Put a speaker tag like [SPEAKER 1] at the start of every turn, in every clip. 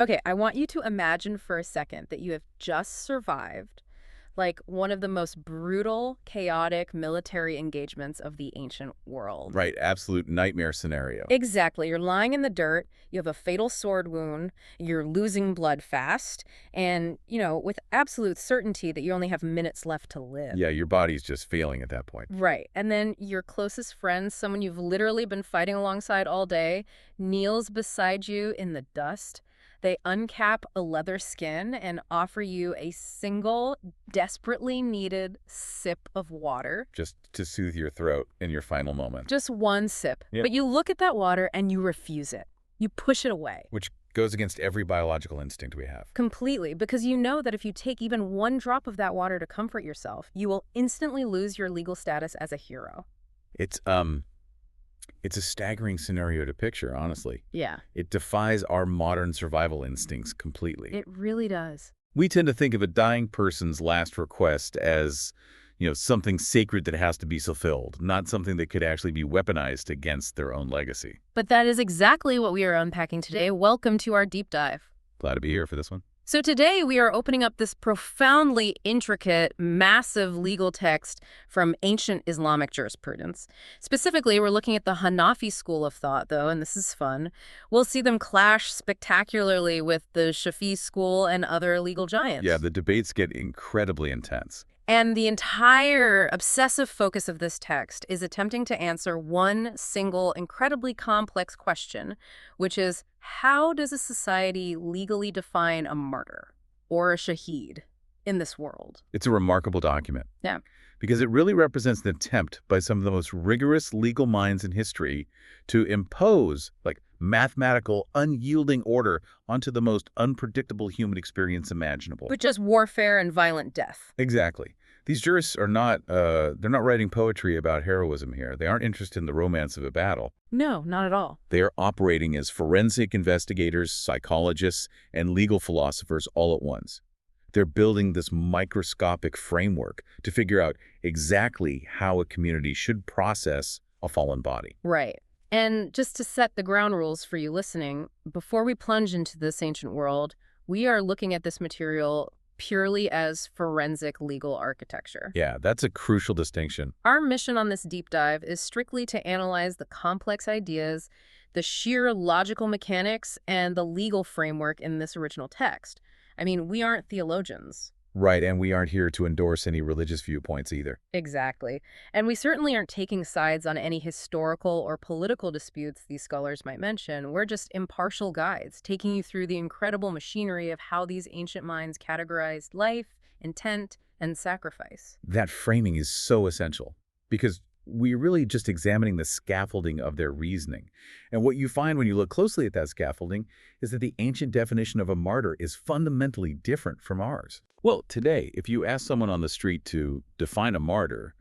[SPEAKER 1] Okay, I want you to imagine for a second that you have just survived like one of the most brutal, chaotic military engagements of the ancient world.
[SPEAKER 2] Right, absolute nightmare scenario.
[SPEAKER 1] Exactly. You're lying in the dirt, you have a fatal sword wound, you're losing blood fast, and, with absolute certainty that you only have minutes left to live.
[SPEAKER 2] Yeah, your body's just failing at that point.
[SPEAKER 1] Right. And then your closest friend, someone you've literally been fighting alongside all day, kneels beside you in the dust. They uncap a leather skin and offer you a single, desperately needed sip of water.
[SPEAKER 2] Just to soothe your throat in your final moments.
[SPEAKER 1] Just one sip.
[SPEAKER 2] Yep.
[SPEAKER 1] But you look at that water and you refuse it. You push it away.
[SPEAKER 2] Which goes against every biological instinct we have.
[SPEAKER 1] Completely, because you know that if you take even one drop of that water to comfort yourself, you will instantly lose your legal status as a hero.
[SPEAKER 2] It's a staggering scenario to picture, honestly.
[SPEAKER 1] Yeah,
[SPEAKER 2] It defies our modern survival instincts completely.
[SPEAKER 1] it really does.
[SPEAKER 2] We tend to think of a dying person's last request as, something sacred that has to be fulfilled, not something that could actually be weaponized against their own legacy.
[SPEAKER 1] But that is exactly what we are unpacking today. Welcome to our deep dive.
[SPEAKER 2] Glad to be here for this one.
[SPEAKER 1] So today we are opening up this profoundly intricate, massive legal text from ancient Islamic jurisprudence. Specifically, we're looking at the Hanafi school of thought, though, and this is fun. We'll see them clash spectacularly with the Shafi school and other legal giants.
[SPEAKER 2] Yeah, the debates get incredibly intense.
[SPEAKER 1] And the entire obsessive focus of this text is attempting to answer one single, incredibly complex question, which is, how does a society legally define a martyr or a shaheed in this world?
[SPEAKER 2] It's a remarkable document.
[SPEAKER 1] Yeah.
[SPEAKER 2] Because it really represents an attempt by some of the most rigorous legal minds in history to impose, mathematical, unyielding order onto the most unpredictable human experience imaginable.
[SPEAKER 1] But just warfare and violent death.
[SPEAKER 2] Exactly. These jurists are they're not writing poetry about heroism here. They aren't interested in the romance of a battle.
[SPEAKER 1] No, not at all.
[SPEAKER 2] They are operating as forensic investigators, psychologists, and legal philosophers all at once. They're building this microscopic framework to figure out exactly how a community should process a fallen body.
[SPEAKER 1] Right. And just to set the ground rules for you listening, before we plunge into this ancient world, we are looking at this material purely as forensic legal architecture.
[SPEAKER 2] Yeah, that's a crucial distinction.
[SPEAKER 1] Our mission on this deep dive is strictly to analyze the complex ideas, the sheer logical mechanics, and the legal framework in this original text. I mean, we aren't theologians.
[SPEAKER 2] Right, and we aren't here to endorse any religious viewpoints either.
[SPEAKER 1] Exactly. And we certainly aren't taking sides on any historical or political disputes these scholars might mention. We're just impartial guides, taking you through the incredible machinery of how these ancient minds categorized life, intent, and sacrifice.
[SPEAKER 2] That framing is so essential because we're really just examining the scaffolding of their reasoning. And what you find when you look closely at that scaffolding is that the ancient definition of a martyr is fundamentally different from ours. Well, today, if you ask someone on the street to define a martyr,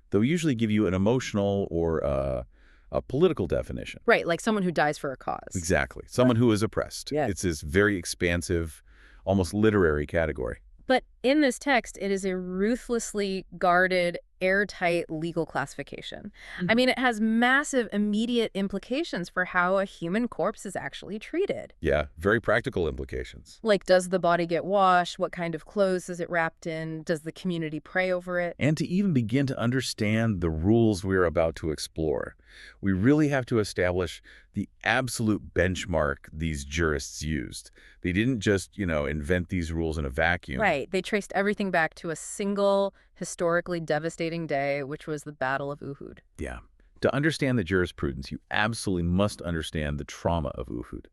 [SPEAKER 2] they'll usually give you an emotional or a political definition.
[SPEAKER 1] Right, like someone who dies for a cause.
[SPEAKER 2] Exactly. Someone who is oppressed.
[SPEAKER 1] Yeah.
[SPEAKER 2] It's this very expansive, almost literary category.
[SPEAKER 1] But in this text, it is a ruthlessly guarded, airtight legal classification. I mean, it has massive immediate implications for how a human corpse is actually treated.
[SPEAKER 2] Yeah, very practical implications.
[SPEAKER 1] Like, does the body get washed? What kind of clothes is it wrapped in? Does the community pray over it?
[SPEAKER 2] And to even begin to understand the rules we're about to explore, we really have to establish the absolute benchmark these jurists used. They didn't just, invent these rules in a vacuum.
[SPEAKER 1] Right. They traced everything back to a single, historically devastating day, which was the Battle of Uhud.
[SPEAKER 2] Yeah. To understand the jurisprudence, you absolutely must understand the trauma of Uhud.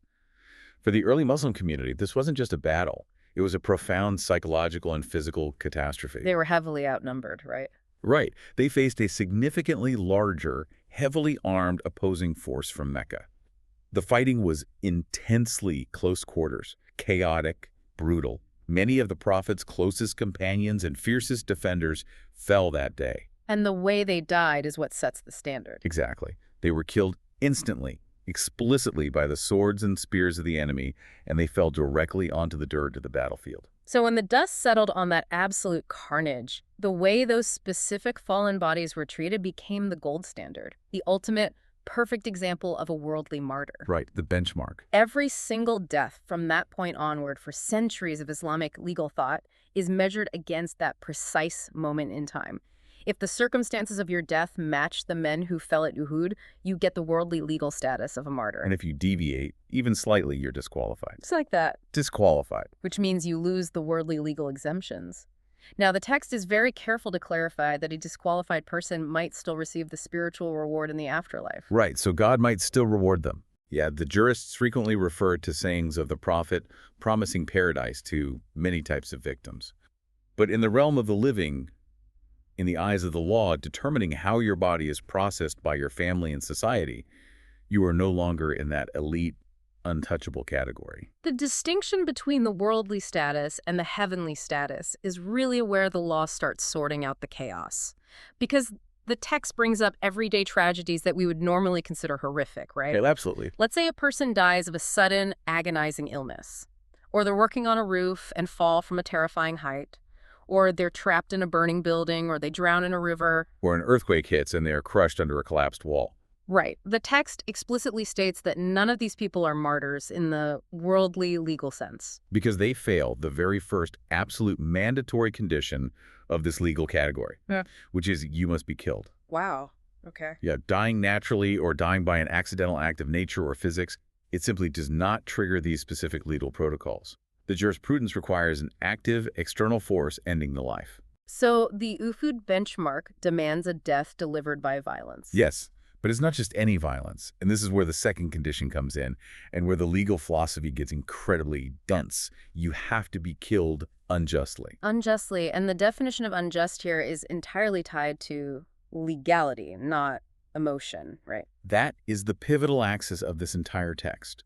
[SPEAKER 2] For the early Muslim community, this wasn't just a battle. It was a profound psychological and physical catastrophe.
[SPEAKER 1] They were heavily outnumbered, right?
[SPEAKER 2] Right. They faced a significantly larger, heavily armed opposing force from Mecca. The fighting was intensely close quarters, chaotic, brutal. Many of the Prophet's closest companions and fiercest defenders fell that day.
[SPEAKER 1] And the way they died is what sets the standard.
[SPEAKER 2] Exactly. They were killed instantly, explicitly by the swords and spears of the enemy, and they fell directly onto the dirt of the battlefield.
[SPEAKER 1] So when the dust settled on that absolute carnage, the way those specific fallen bodies were treated became the gold standard, the ultimate perfect example of a worldly martyr.
[SPEAKER 2] Right, the benchmark.
[SPEAKER 1] Every single death from that point onward for centuries of Islamic legal thought is measured against that precise moment in time. If the circumstances of your death match the men who fell at Uhud, you get the worldly legal status of a martyr.
[SPEAKER 2] And if you deviate, even slightly, you're disqualified.
[SPEAKER 1] It's like that.
[SPEAKER 2] Disqualified.
[SPEAKER 1] Which means you lose the worldly legal exemptions. Now, the text is very careful to clarify that a disqualified person might still receive the spiritual reward in the afterlife.
[SPEAKER 2] Right, so God might still reward them. Yeah, the jurists frequently refer to sayings of the prophet promising paradise to many types of victims. But in the realm of the living, in the eyes of the law, determining how your body is processed by your family and society, you are no longer in that elite, untouchable category.
[SPEAKER 1] The distinction between the worldly status and the heavenly status is really where the law starts sorting out the chaos. Because the text brings up everyday tragedies that we would normally consider horrific, right?
[SPEAKER 2] Okay, absolutely.
[SPEAKER 1] Let's say a person dies of a sudden, agonizing illness, or they're working on a roof and fall from a terrifying height, or they're trapped in a burning building, or they drown in a river.
[SPEAKER 2] Or an earthquake hits and they are crushed under a collapsed wall.
[SPEAKER 1] Right. The text explicitly states that none of these people are martyrs in the worldly legal sense.
[SPEAKER 2] Because they fail the very first absolute mandatory condition of this legal category, which is you must be killed.
[SPEAKER 1] Wow. Okay.
[SPEAKER 2] Yeah, dying naturally or dying by an accidental act of nature or physics, it simply does not trigger these specific legal protocols. The jurisprudence requires an active external force ending the life.
[SPEAKER 1] So the Uhud benchmark demands a death delivered by violence.
[SPEAKER 2] Yes, but it's not just any violence. And this is where the second condition comes in and where the legal philosophy gets incredibly dense. You have to be killed unjustly.
[SPEAKER 1] Unjustly. And the definition of unjust here is entirely tied to legality, not emotion, right?
[SPEAKER 2] That is the pivotal axis of this entire text.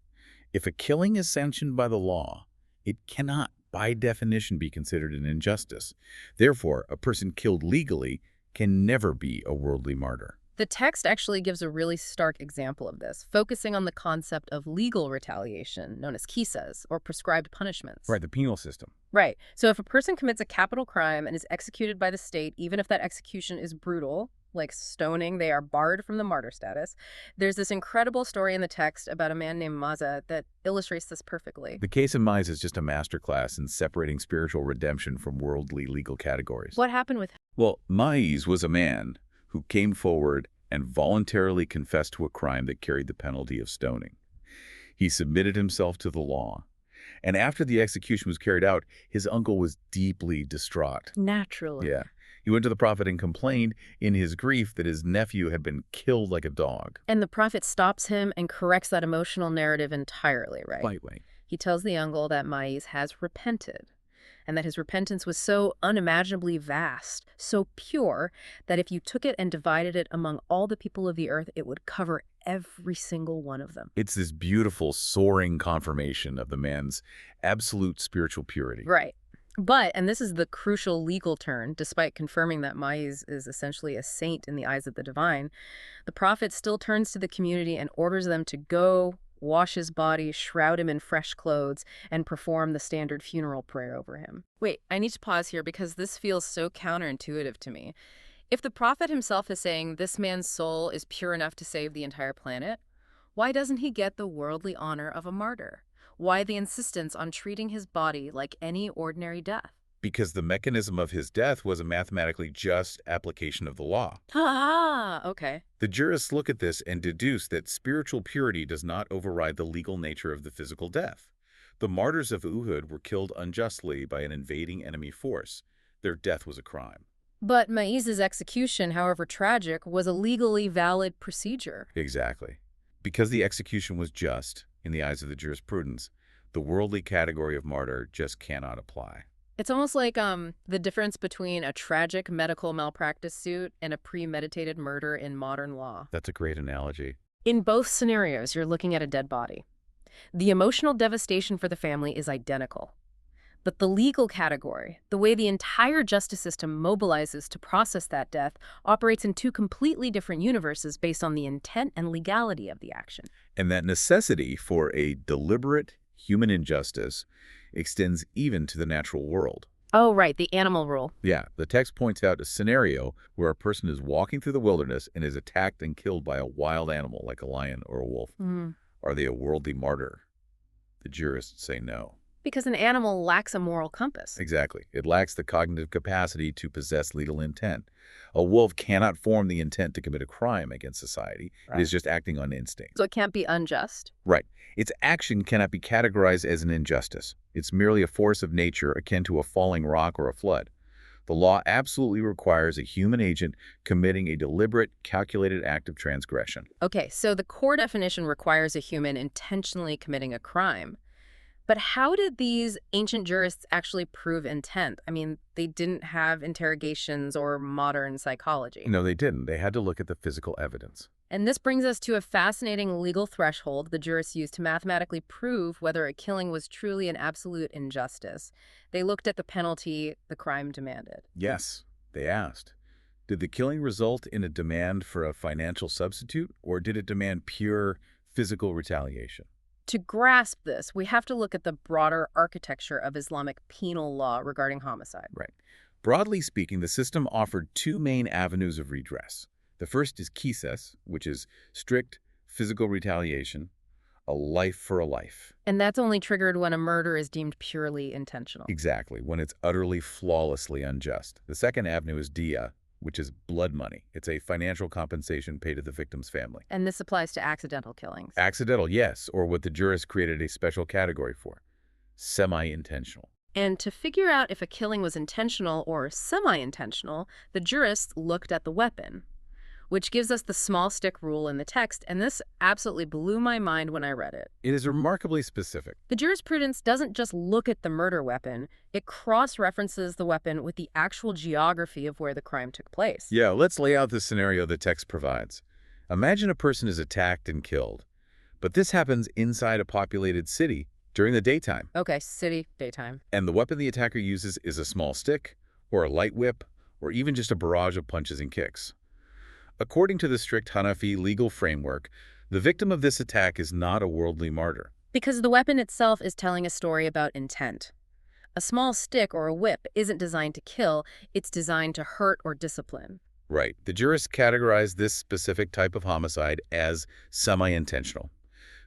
[SPEAKER 2] If a killing is sanctioned by the law, it cannot, by definition, be considered an injustice. Therefore, a person killed legally can never be a worldly martyr.
[SPEAKER 1] The text actually gives a really stark example of this, focusing on the concept of legal retaliation, known as qisas, or prescribed punishments.
[SPEAKER 2] Right, the penal system.
[SPEAKER 1] Right. So if a person commits a capital crime and is executed by the state, even if that execution is brutal, like stoning, they are barred from the martyr status. There's this incredible story in the text about a man named Maza that illustrates this perfectly.
[SPEAKER 2] The case of Mize is just a masterclass in separating spiritual redemption from worldly legal categories.
[SPEAKER 1] What happened with him?
[SPEAKER 2] Well, Mize was a man who came forward and voluntarily confessed to a crime that carried the penalty of stoning. He submitted himself to the law. And after the execution was carried out, his uncle was deeply distraught.
[SPEAKER 1] Naturally.
[SPEAKER 2] Yeah. He went to the prophet and complained in his grief that his nephew had been killed like a dog.
[SPEAKER 1] And the prophet stops him and corrects that emotional narrative entirely, right?
[SPEAKER 2] Lightly.
[SPEAKER 1] He tells the uncle that Maiz has repented, and that his repentance was so unimaginably vast, so pure, that if you took it and divided it among all the people of the earth, it would cover every single one of them.
[SPEAKER 2] It's this beautiful, soaring confirmation of the man's absolute spiritual purity.
[SPEAKER 1] Right. But, and this is the crucial legal turn, despite confirming that Maiz is essentially a saint in the eyes of the divine, the prophet still turns to the community and orders them to go, wash his body, shroud him in fresh clothes, and perform the standard funeral prayer over him. Wait, I need to pause here because this feels so counterintuitive to me. If the prophet himself is saying this man's soul is pure enough to save the entire planet, why doesn't he get the worldly honor of a martyr? Why the insistence on treating his body like any ordinary death?
[SPEAKER 2] Because the mechanism of his death was a mathematically just application of the law.
[SPEAKER 1] Ah, okay.
[SPEAKER 2] The jurists look at this and deduce that spiritual purity does not override the legal nature of the physical death. The martyrs of Uhud were killed unjustly by an invading enemy force. Their death was a crime.
[SPEAKER 1] But Maiz's execution, however tragic, was a legally valid procedure.
[SPEAKER 2] Exactly. Because the execution was just, in the eyes of the jurisprudence, the worldly category of martyr just cannot apply.
[SPEAKER 1] It's almost like the difference between a tragic medical malpractice suit and a premeditated murder in modern law.
[SPEAKER 2] That's a great analogy.
[SPEAKER 1] In both scenarios, you're looking at a dead body. The emotional devastation for the family is identical. But the legal category, the way the entire justice system mobilizes to process that death, operates in two completely different universes based on the intent and legality of the action.
[SPEAKER 2] And that necessity for a deliberate human injustice extends even to the natural world.
[SPEAKER 1] Oh, right, the animal rule.
[SPEAKER 2] Yeah, the text points out a scenario where a person is walking through the wilderness and is attacked and killed by a wild animal like a lion or a wolf.
[SPEAKER 1] Mm.
[SPEAKER 2] Are they a worldly martyr? The jurists say no.
[SPEAKER 1] Because an animal lacks a moral compass.
[SPEAKER 2] Exactly. It lacks the cognitive capacity to possess legal intent. A wolf cannot form the intent to commit a crime against society. It is
[SPEAKER 1] Right.
[SPEAKER 2] just acting on instinct.
[SPEAKER 1] So it can't be unjust.
[SPEAKER 2] Right. Its action cannot be categorized as an injustice. It's merely a force of nature akin to a falling rock or a flood. The law absolutely requires a human agent committing a deliberate, calculated act of transgression.
[SPEAKER 1] Okay, so the core definition requires a human intentionally committing a crime. But how did these ancient jurists actually prove intent? I mean, they didn't have interrogations or modern psychology.
[SPEAKER 2] No, they didn't. They had to look at the physical evidence.
[SPEAKER 1] And this brings us to a fascinating legal threshold the jurists used to mathematically prove whether a killing was truly an absolute injustice. They looked at the penalty the crime demanded.
[SPEAKER 2] Yes, they asked. Did the killing result in a demand for a financial substitute, or did it demand pure physical retaliation?
[SPEAKER 1] To grasp this, we have to look at the broader architecture of Islamic penal law regarding homicide.
[SPEAKER 2] Right. Broadly speaking, the system offered two main avenues of redress. The first is qisas, which is strict physical retaliation, a life for a life.
[SPEAKER 1] And that's only triggered when a murder is deemed purely intentional.
[SPEAKER 2] Exactly, when it's utterly, flawlessly unjust. The second avenue is dia, which is blood money. It's a financial compensation paid to the victim's family.
[SPEAKER 1] And this applies to accidental killings.
[SPEAKER 2] Accidental, yes, or what the jurists created a special category for, semi-intentional.
[SPEAKER 1] And to figure out if a killing was intentional or semi-intentional, the jurists looked at the weapon, which gives us the small stick rule in the text, and this absolutely blew my mind when I read it.
[SPEAKER 2] It is remarkably specific.
[SPEAKER 1] The jurisprudence doesn't just look at the murder weapon, it cross-references the weapon with the actual geography of where the crime took place.
[SPEAKER 2] Yeah, let's lay out the scenario the text provides. Imagine a person is attacked and killed, but this happens inside a populated city during the daytime,
[SPEAKER 1] Okay, city, daytime.
[SPEAKER 2] and the weapon the attacker uses is a small stick, or a light whip, or even just a barrage of punches and kicks. According to the strict Hanafi legal framework, the victim of this attack is not a worldly martyr.
[SPEAKER 1] Because the weapon itself is telling a story about intent. A small stick or a whip isn't designed to kill, it's designed to hurt or discipline.
[SPEAKER 2] Right. The jurists categorize this specific type of homicide as semi-intentional.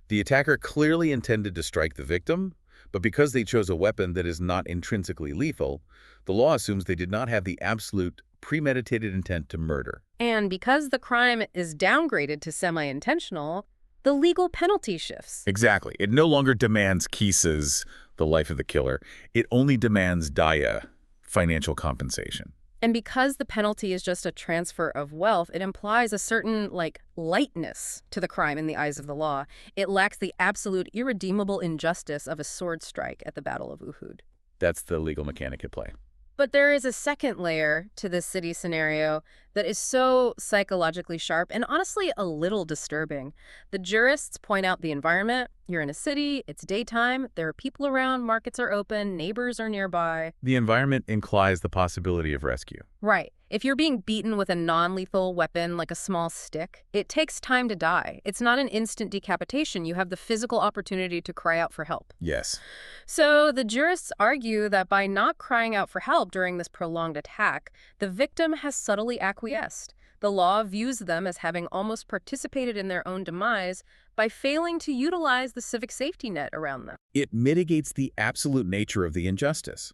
[SPEAKER 2] The attacker clearly intended to strike the victim, but because they chose a weapon that is not intrinsically lethal, the law assumes they did not have the absolute premeditated intent to murder.
[SPEAKER 1] And because the crime is downgraded to semi-intentional, the legal penalty shifts.
[SPEAKER 2] Exactly. It no longer demands qisas, the life of the killer. It only demands daya, financial compensation.
[SPEAKER 1] And because the penalty is just a transfer of wealth, it implies a certain, lightness to the crime in the eyes of the law. It lacks the absolute irredeemable injustice of a sword strike at the Battle of Uhud.
[SPEAKER 2] That's the legal mechanic at play.
[SPEAKER 1] But there is a second layer to this city scenario that is so psychologically sharp and honestly a little disturbing. The jurists point out the environment. You're in a city, it's daytime, there are people around, markets are open, neighbors are nearby.
[SPEAKER 2] The environment implies the possibility of rescue.
[SPEAKER 1] Right. If you're being beaten with a non-lethal weapon like a small stick, it takes time to die. It's not an instant decapitation. You have the physical opportunity to cry out for help.
[SPEAKER 2] Yes.
[SPEAKER 1] So the jurists argue that by not crying out for help during this prolonged attack, the victim has subtly acquiesced. The law views them as having almost participated in their own demise by failing to utilize the civic safety net around them.
[SPEAKER 2] It mitigates the absolute nature of the injustice.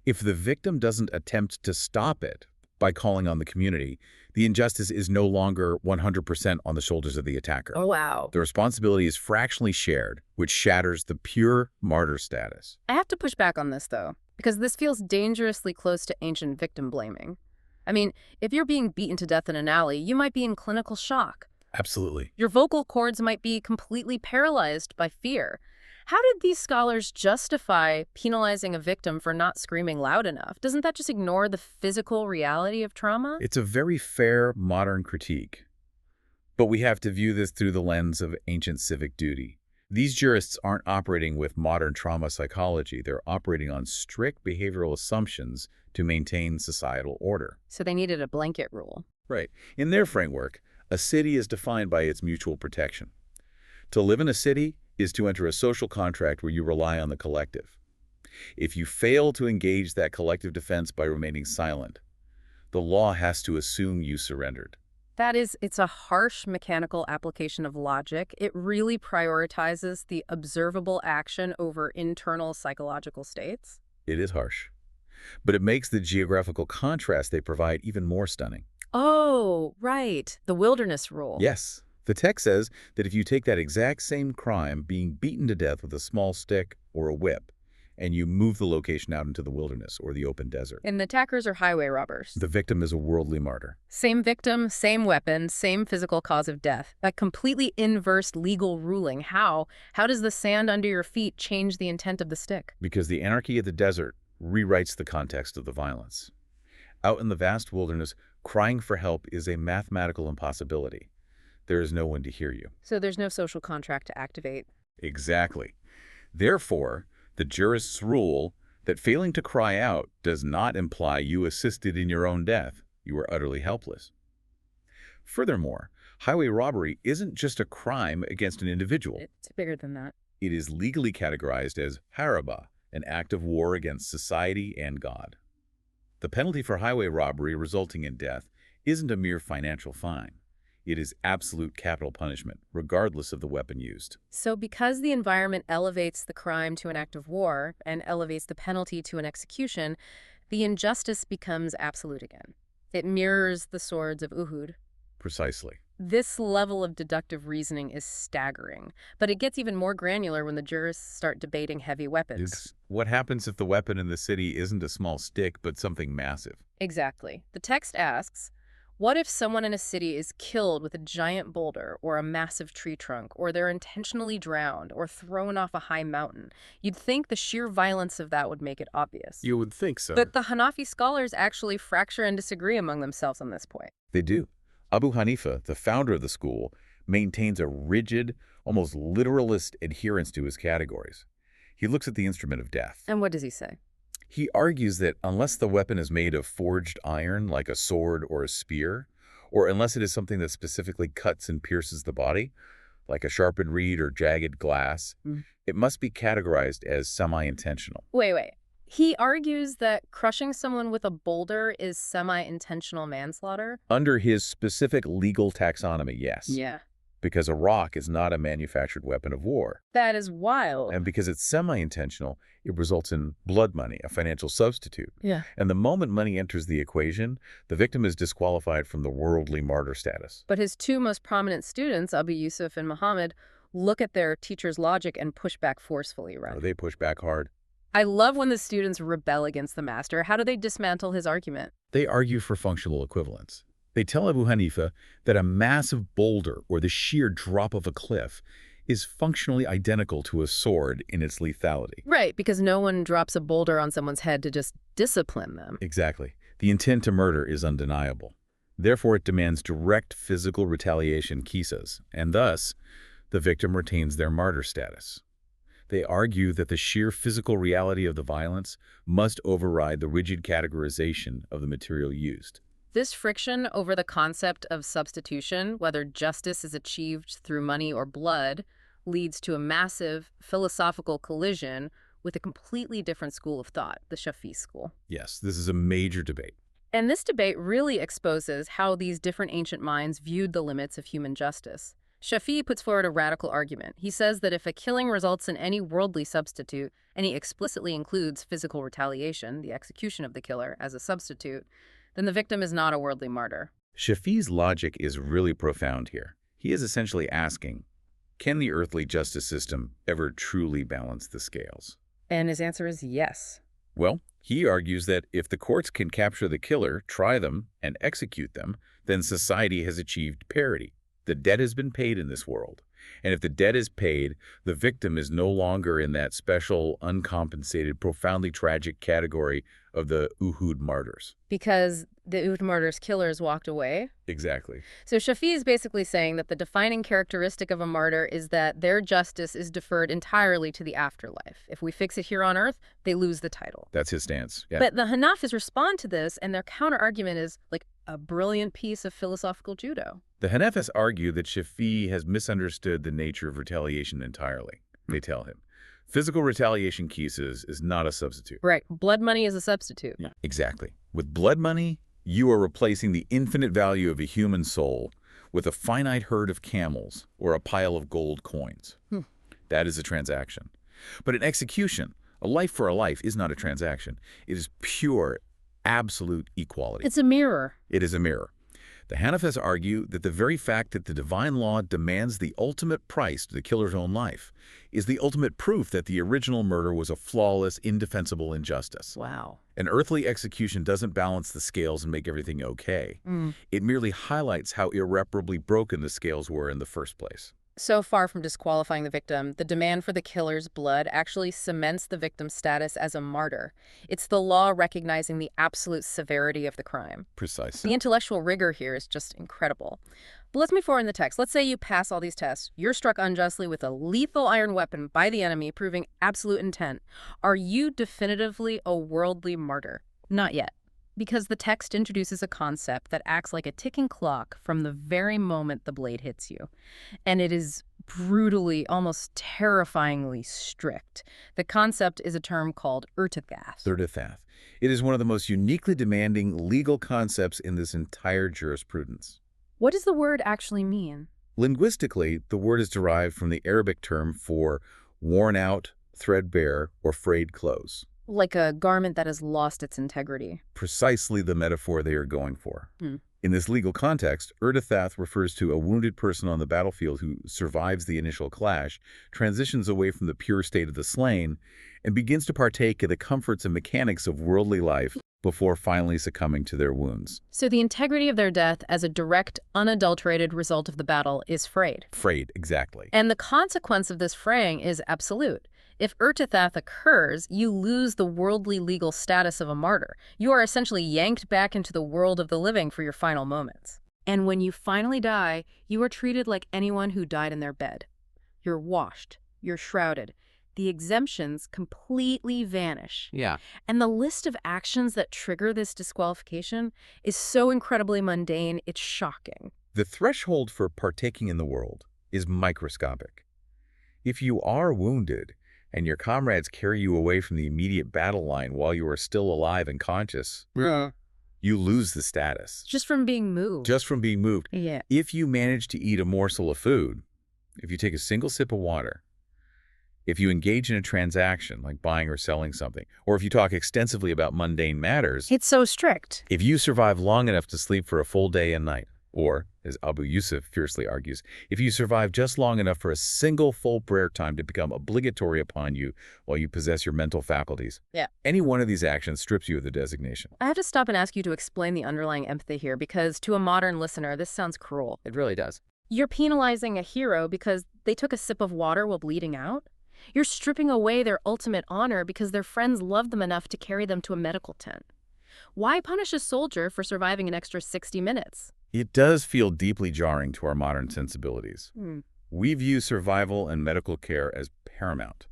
[SPEAKER 2] If the victim doesn't attempt to stop it by calling on the community, the injustice is no longer 100% on the shoulders of the attacker.
[SPEAKER 1] Oh, wow.
[SPEAKER 2] The responsibility is fractionally shared, which shatters the pure martyr status.
[SPEAKER 1] I have to push back on this, though, because this feels dangerously close to ancient victim blaming. I mean, if you're being beaten to death in an alley, you might be in clinical shock.
[SPEAKER 2] Absolutely.
[SPEAKER 1] Your vocal cords might be completely paralyzed by fear. How did these scholars justify penalizing a victim for not screaming loud enough? Doesn't that just ignore the physical reality of trauma?
[SPEAKER 2] It's a very fair modern critique. But we have to view this through the lens of ancient civic duty. These jurists aren't operating with modern trauma psychology. They're operating on strict behavioral assumptions to maintain societal order.
[SPEAKER 1] So they needed a blanket rule.
[SPEAKER 2] Right. In their framework, a city is defined by its mutual protection. To live in a city is to enter a social contract where you rely on the collective. If you fail to engage that collective defense by remaining silent, the law has to assume you surrendered.
[SPEAKER 1] It's a harsh mechanical application of logic. It really prioritizes the observable action over internal psychological states.
[SPEAKER 2] It is harsh, but it makes the geographical contrast they provide even more stunning.
[SPEAKER 1] Oh, right. The wilderness rule.
[SPEAKER 2] Yes, the text says that if you take that exact same crime, being beaten to death with a small stick or a whip, and you move the location out into the wilderness or the open desert,
[SPEAKER 1] And the attackers are highway robbers.
[SPEAKER 2] the victim is a worldly martyr.
[SPEAKER 1] Same victim, same weapon, same physical cause of death. A completely inverse legal ruling. How? How does the sand under your feet change the intent of the stick?
[SPEAKER 2] Because the anarchy of the desert rewrites the context of the violence. Out in the vast wilderness, crying for help is a mathematical impossibility. There is no one to hear you.
[SPEAKER 1] So there's no social contract to activate.
[SPEAKER 2] Exactly. Therefore, the jurists rule that failing to cry out does not imply you assisted in your own death. You were utterly helpless. Furthermore, highway robbery isn't just a crime against an individual.
[SPEAKER 1] It's bigger than that.
[SPEAKER 2] It is legally categorized as haraba, an act of war against society and God. The penalty for highway robbery resulting in death isn't a mere financial fine. It is absolute capital punishment, regardless of the weapon used.
[SPEAKER 1] So because the environment elevates the crime to an act of war and elevates the penalty to an execution, the injustice becomes absolute again. It mirrors the swords of Uhud.
[SPEAKER 2] Precisely.
[SPEAKER 1] This level of deductive reasoning is staggering, but it gets even more granular when the jurists start debating heavy weapons.
[SPEAKER 2] What happens if the weapon in the city isn't a small stick, but something massive?
[SPEAKER 1] Exactly. The text asks, what if someone in a city is killed with a giant boulder or a massive tree trunk, or they're intentionally drowned or thrown off a high mountain? You'd think the sheer violence of that would make it obvious.
[SPEAKER 2] You would think so.
[SPEAKER 1] But the Hanafi scholars actually fracture and disagree among themselves on this point.
[SPEAKER 2] They do. Abu Hanifa, the founder of the school, maintains a rigid, almost literalist adherence to his categories. He looks at the instrument of death.
[SPEAKER 1] And what does he say?
[SPEAKER 2] He argues that unless the weapon is made of forged iron, like a sword or a spear, or unless it is something that specifically cuts and pierces the body, like a sharpened reed or jagged glass, it must be categorized as semi-intentional.
[SPEAKER 1] Wait. He argues that crushing someone with a boulder is semi-intentional manslaughter?
[SPEAKER 2] Under his specific legal taxonomy, yes.
[SPEAKER 1] Yeah.
[SPEAKER 2] Because a rock is not a manufactured weapon of war.
[SPEAKER 1] That is wild.
[SPEAKER 2] And because it's semi-intentional, it results in blood money, a financial substitute.
[SPEAKER 1] Yeah.
[SPEAKER 2] And the moment money enters the equation, the victim is disqualified from the worldly martyr status.
[SPEAKER 1] But his two most prominent students, Abu Yusuf and Muhammad, look at their teacher's logic and push back forcefully, right?
[SPEAKER 2] Oh, they push back hard.
[SPEAKER 1] I love when the students rebel against the master. How do they dismantle his argument?
[SPEAKER 2] They argue for functional equivalence. They tell Abu Hanifa that a massive boulder or the sheer drop of a cliff is functionally identical to a sword in its lethality.
[SPEAKER 1] Right, because no one drops a boulder on someone's head to just discipline them.
[SPEAKER 2] Exactly. The intent to murder is undeniable. Therefore, it demands direct physical retaliation kisas, and thus, the victim retains their martyr status. They argue that the sheer physical reality of the violence must override the rigid categorization of the material used.
[SPEAKER 1] This friction over the concept of substitution, whether justice is achieved through money or blood, leads to a massive philosophical collision with a completely different school of thought, the Shafi'i school.
[SPEAKER 2] Yes, this is a major debate.
[SPEAKER 1] And this debate really exposes how these different ancient minds viewed the limits of human justice. Shafi'i puts forward a radical argument. He says that if a killing results in any worldly substitute, and he explicitly includes physical retaliation, the execution of the killer, as a substitute, then the victim is not a worldly martyr.
[SPEAKER 2] Shafi'i's logic is really profound here. He is essentially asking, can the earthly justice system ever truly balance the scales?
[SPEAKER 1] And his answer is yes.
[SPEAKER 2] Well, he argues that if the courts can capture the killer, try them, and execute them, then society has achieved parity. The debt has been paid in this world. And if the debt is paid, the victim is no longer in that special, uncompensated, profoundly tragic category of the Uhud martyrs.
[SPEAKER 1] Because the Uhud martyrs' killers walked away?
[SPEAKER 2] Exactly.
[SPEAKER 1] So Shafi'i is basically saying that the defining characteristic of a martyr is that their justice is deferred entirely to the afterlife. If we fix it here on earth, they lose the title.
[SPEAKER 2] That's his stance. Yeah.
[SPEAKER 1] But the Hanafis respond to this, and their counter-argument is like a brilliant piece of philosophical judo.
[SPEAKER 2] The Hanafis argue that Shafi'i has misunderstood the nature of retaliation entirely. They tell him, Physical retaliation cases is not a substitute.
[SPEAKER 1] Right. Blood money is a substitute.
[SPEAKER 2] Yeah. Exactly. With blood money, you are replacing the infinite value of a human soul with a finite herd of camels or a pile of gold coins. That is a transaction. But an execution, a life for a life, is not a transaction. It is pure, absolute equality.
[SPEAKER 1] It's a mirror.
[SPEAKER 2] It is a mirror. The Hanafis argue that the very fact that the divine law demands the ultimate price to the killer's own life is the ultimate proof that the original murder was a flawless, indefensible injustice.
[SPEAKER 1] Wow.
[SPEAKER 2] An earthly execution doesn't balance the scales and make everything okay. It merely highlights how irreparably broken the scales were in the first place.
[SPEAKER 1] So far from disqualifying the victim, the demand for the killer's blood actually cements the victim's status as a martyr. It's the law recognizing the absolute severity of the crime.
[SPEAKER 2] Precisely.
[SPEAKER 1] The intellectual rigor here is just incredible. But let's move forward in the text. Let's say you pass all these tests. You're struck unjustly with a lethal iron weapon by the enemy, proving absolute intent. Are you definitively a worldly martyr? Not yet. Because the text introduces a concept that acts like a ticking clock from the very moment the blade hits you. And it is brutally, almost terrifyingly strict. The concept is a term called urtathath.
[SPEAKER 2] It is one of the most uniquely demanding legal concepts in this entire jurisprudence.
[SPEAKER 1] What does the word actually mean?
[SPEAKER 2] Linguistically, the word is derived from the Arabic term for worn out, threadbare, or frayed clothes.
[SPEAKER 1] Like a garment that has lost its integrity.
[SPEAKER 2] Precisely the metaphor they are going for. In this legal context, urtathath refers to a wounded person on the battlefield who survives the initial clash, transitions away from the pure state of the slain, and begins to partake of the comforts and mechanics of worldly life before finally succumbing to their wounds.
[SPEAKER 1] So the integrity of their death as a direct, unadulterated result of the battle is frayed.
[SPEAKER 2] Frayed, exactly.
[SPEAKER 1] And the consequence of this fraying is absolute. If urtathath occurs, you lose the worldly legal status of a martyr. You are essentially yanked back into the world of the living for your final moments. And when you finally die, you are treated like anyone who died in their bed. You're washed. You're shrouded. The exemptions completely vanish.
[SPEAKER 2] Yeah.
[SPEAKER 1] And the list of actions that trigger this disqualification is so incredibly mundane, it's shocking.
[SPEAKER 2] The threshold for partaking in the world is microscopic. If you are wounded, and your comrades carry you away from the immediate battle line while you are still alive and conscious, you lose the status.
[SPEAKER 1] Just from being moved.
[SPEAKER 2] Just from being moved.
[SPEAKER 1] Yeah.
[SPEAKER 2] If you manage to eat a morsel of food, if you take a single sip of water, if you engage in a transaction like buying or selling something, or if you talk extensively about mundane matters,
[SPEAKER 1] It's so strict.
[SPEAKER 2] if you survive long enough to sleep for a full day and night, or, as Abu Yusuf fiercely argues, if you survive just long enough for a single full prayer time to become obligatory upon you while you possess your mental faculties, any one of these actions strips you of the designation.
[SPEAKER 1] I have to stop and ask you to explain the underlying empathy here, because to a modern listener, this sounds cruel.
[SPEAKER 3] It really does.
[SPEAKER 1] You're penalizing a hero because they took a sip of water while bleeding out? You're stripping away their ultimate honor because their friends loved them enough to carry them to a medical tent. Why punish a soldier for surviving an extra 60 minutes?
[SPEAKER 2] It does feel deeply jarring to our modern sensibilities. We view survival and medical care as paramount.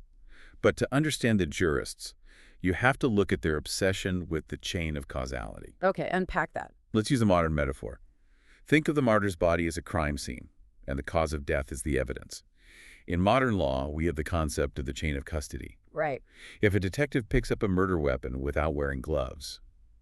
[SPEAKER 2] But to understand the jurists, you have to look at their obsession with the chain of causality.
[SPEAKER 1] Okay, unpack that.
[SPEAKER 2] Let's use a modern metaphor. Think of the martyr's body as a crime scene, and the cause of death is the evidence. In modern law, we have the concept of the chain of custody.
[SPEAKER 1] Right.
[SPEAKER 2] If a detective picks up a murder weapon without wearing gloves,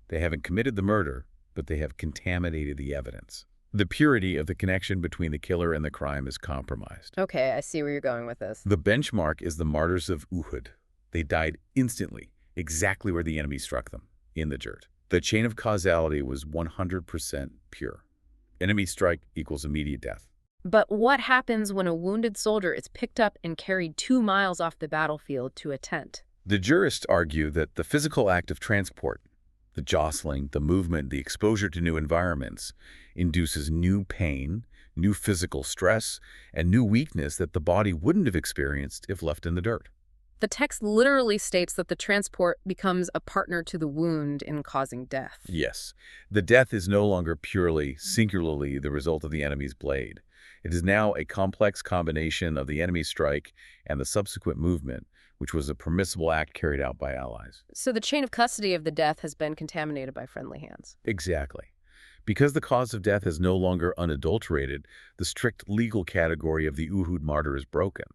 [SPEAKER 2] they haven't committed the murder, but they have contaminated the evidence. The purity of the connection between the killer and the crime is compromised.
[SPEAKER 1] Okay, I see where you're going with this.
[SPEAKER 2] The benchmark is the martyrs of Uhud. They died instantly, exactly where the enemy struck them, in the dirt. The chain of causality was 100% pure. Enemy strike equals immediate death.
[SPEAKER 1] But what happens when a wounded soldier is picked up and carried 2 miles off the battlefield to a tent?
[SPEAKER 2] The jurists argue that the physical act of transport, the jostling, the movement, the exposure to new environments, induces new pain, new physical stress, and new weakness that the body wouldn't have experienced if left in the dirt.
[SPEAKER 1] The text literally states that the transport becomes a partner to the wound in causing death.
[SPEAKER 2] Yes, the death is no longer purely, singularly the result of the enemy's blade. It is now a complex combination of the enemy's strike and the subsequent movement, which was a permissible act carried out by allies.
[SPEAKER 1] So the chain of custody of the death has been contaminated by friendly hands.
[SPEAKER 2] Exactly. Because the cause of death is no longer unadulterated, the strict legal category of the Uhud martyr is broken.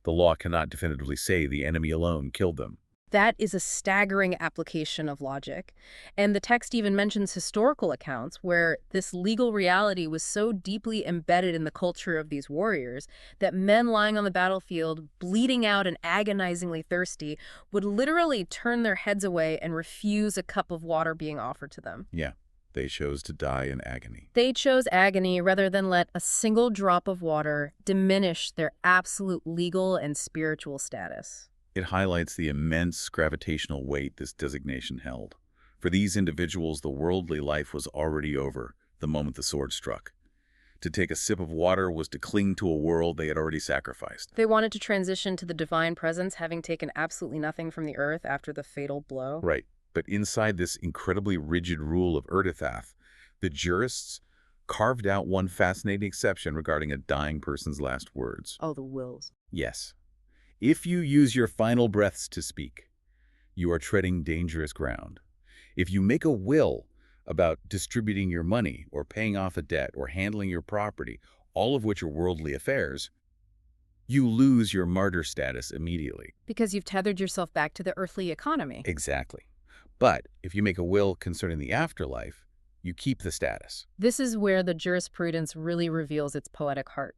[SPEAKER 2] The law cannot definitively say the enemy alone killed them.
[SPEAKER 1] That is a staggering application of logic. And the text even mentions historical accounts where this legal reality was so deeply embedded in the culture of these warriors that men lying on the battlefield, bleeding out and agonizingly thirsty, would literally turn their heads away and refuse a cup of water being offered to them.
[SPEAKER 2] Yeah, they chose to die in agony.
[SPEAKER 1] They chose agony rather than let a single drop of water diminish their absolute legal and spiritual status.
[SPEAKER 2] It highlights the immense gravitational weight this designation held. For these individuals, the worldly life was already over the moment the sword struck. To take a sip of water was to cling to a world they had already sacrificed.
[SPEAKER 1] They wanted to transition to the divine presence, having taken absolutely nothing from the earth after the fatal blow.
[SPEAKER 2] Right. But inside this incredibly rigid rule of Erdithath, the jurists carved out one fascinating exception regarding a dying person's last words.
[SPEAKER 1] Oh, the wills.
[SPEAKER 2] Yes. If you use your final breaths to speak, you are treading dangerous ground. If you make a will about distributing your money or paying off a debt or handling your property, all of which are worldly affairs, you lose your martyr status immediately.
[SPEAKER 1] Because you've tethered yourself back to the earthly economy.
[SPEAKER 2] Exactly. But if you make a will concerning the afterlife, you keep the status.
[SPEAKER 1] This is where the jurisprudence really reveals its poetic heart.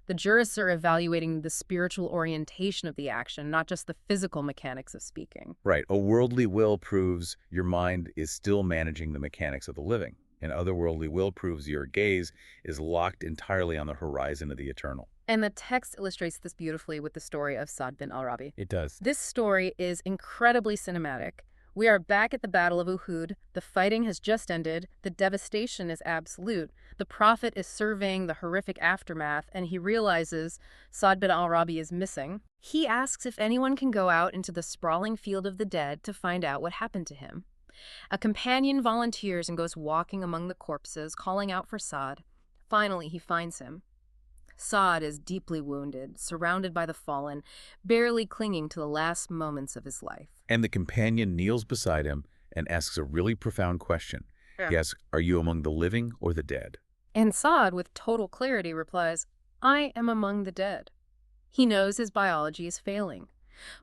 [SPEAKER 1] The jurists are evaluating the spiritual orientation of the action, not just the physical mechanics of speaking.
[SPEAKER 2] Right. A worldly will proves your mind is still managing the mechanics of the living. An otherworldly will proves your gaze is locked entirely on the horizon of the eternal.
[SPEAKER 1] And the text illustrates this beautifully with the story of Sa'd bin al-Rabi.
[SPEAKER 2] It does.
[SPEAKER 1] This story is incredibly cinematic. We are back at the Battle of Uhud. The fighting has just ended. The devastation is absolute. The Prophet is surveying the horrific aftermath, and he realizes Sa'd bin al-Rabi is missing. He asks if anyone can go out into the sprawling field of the dead to find out what happened to him. A companion volunteers and goes walking among the corpses, calling out for Sa'd. Finally, he finds him. Sa'd is deeply wounded, surrounded by the fallen, barely clinging to the last moments of his life.
[SPEAKER 2] And the companion kneels beside him and asks a really profound question.
[SPEAKER 1] Yeah.
[SPEAKER 2] He asks, are you among the living or the dead?
[SPEAKER 1] And Sa'd, with total clarity, replies, I am among the dead. He knows his biology is failing.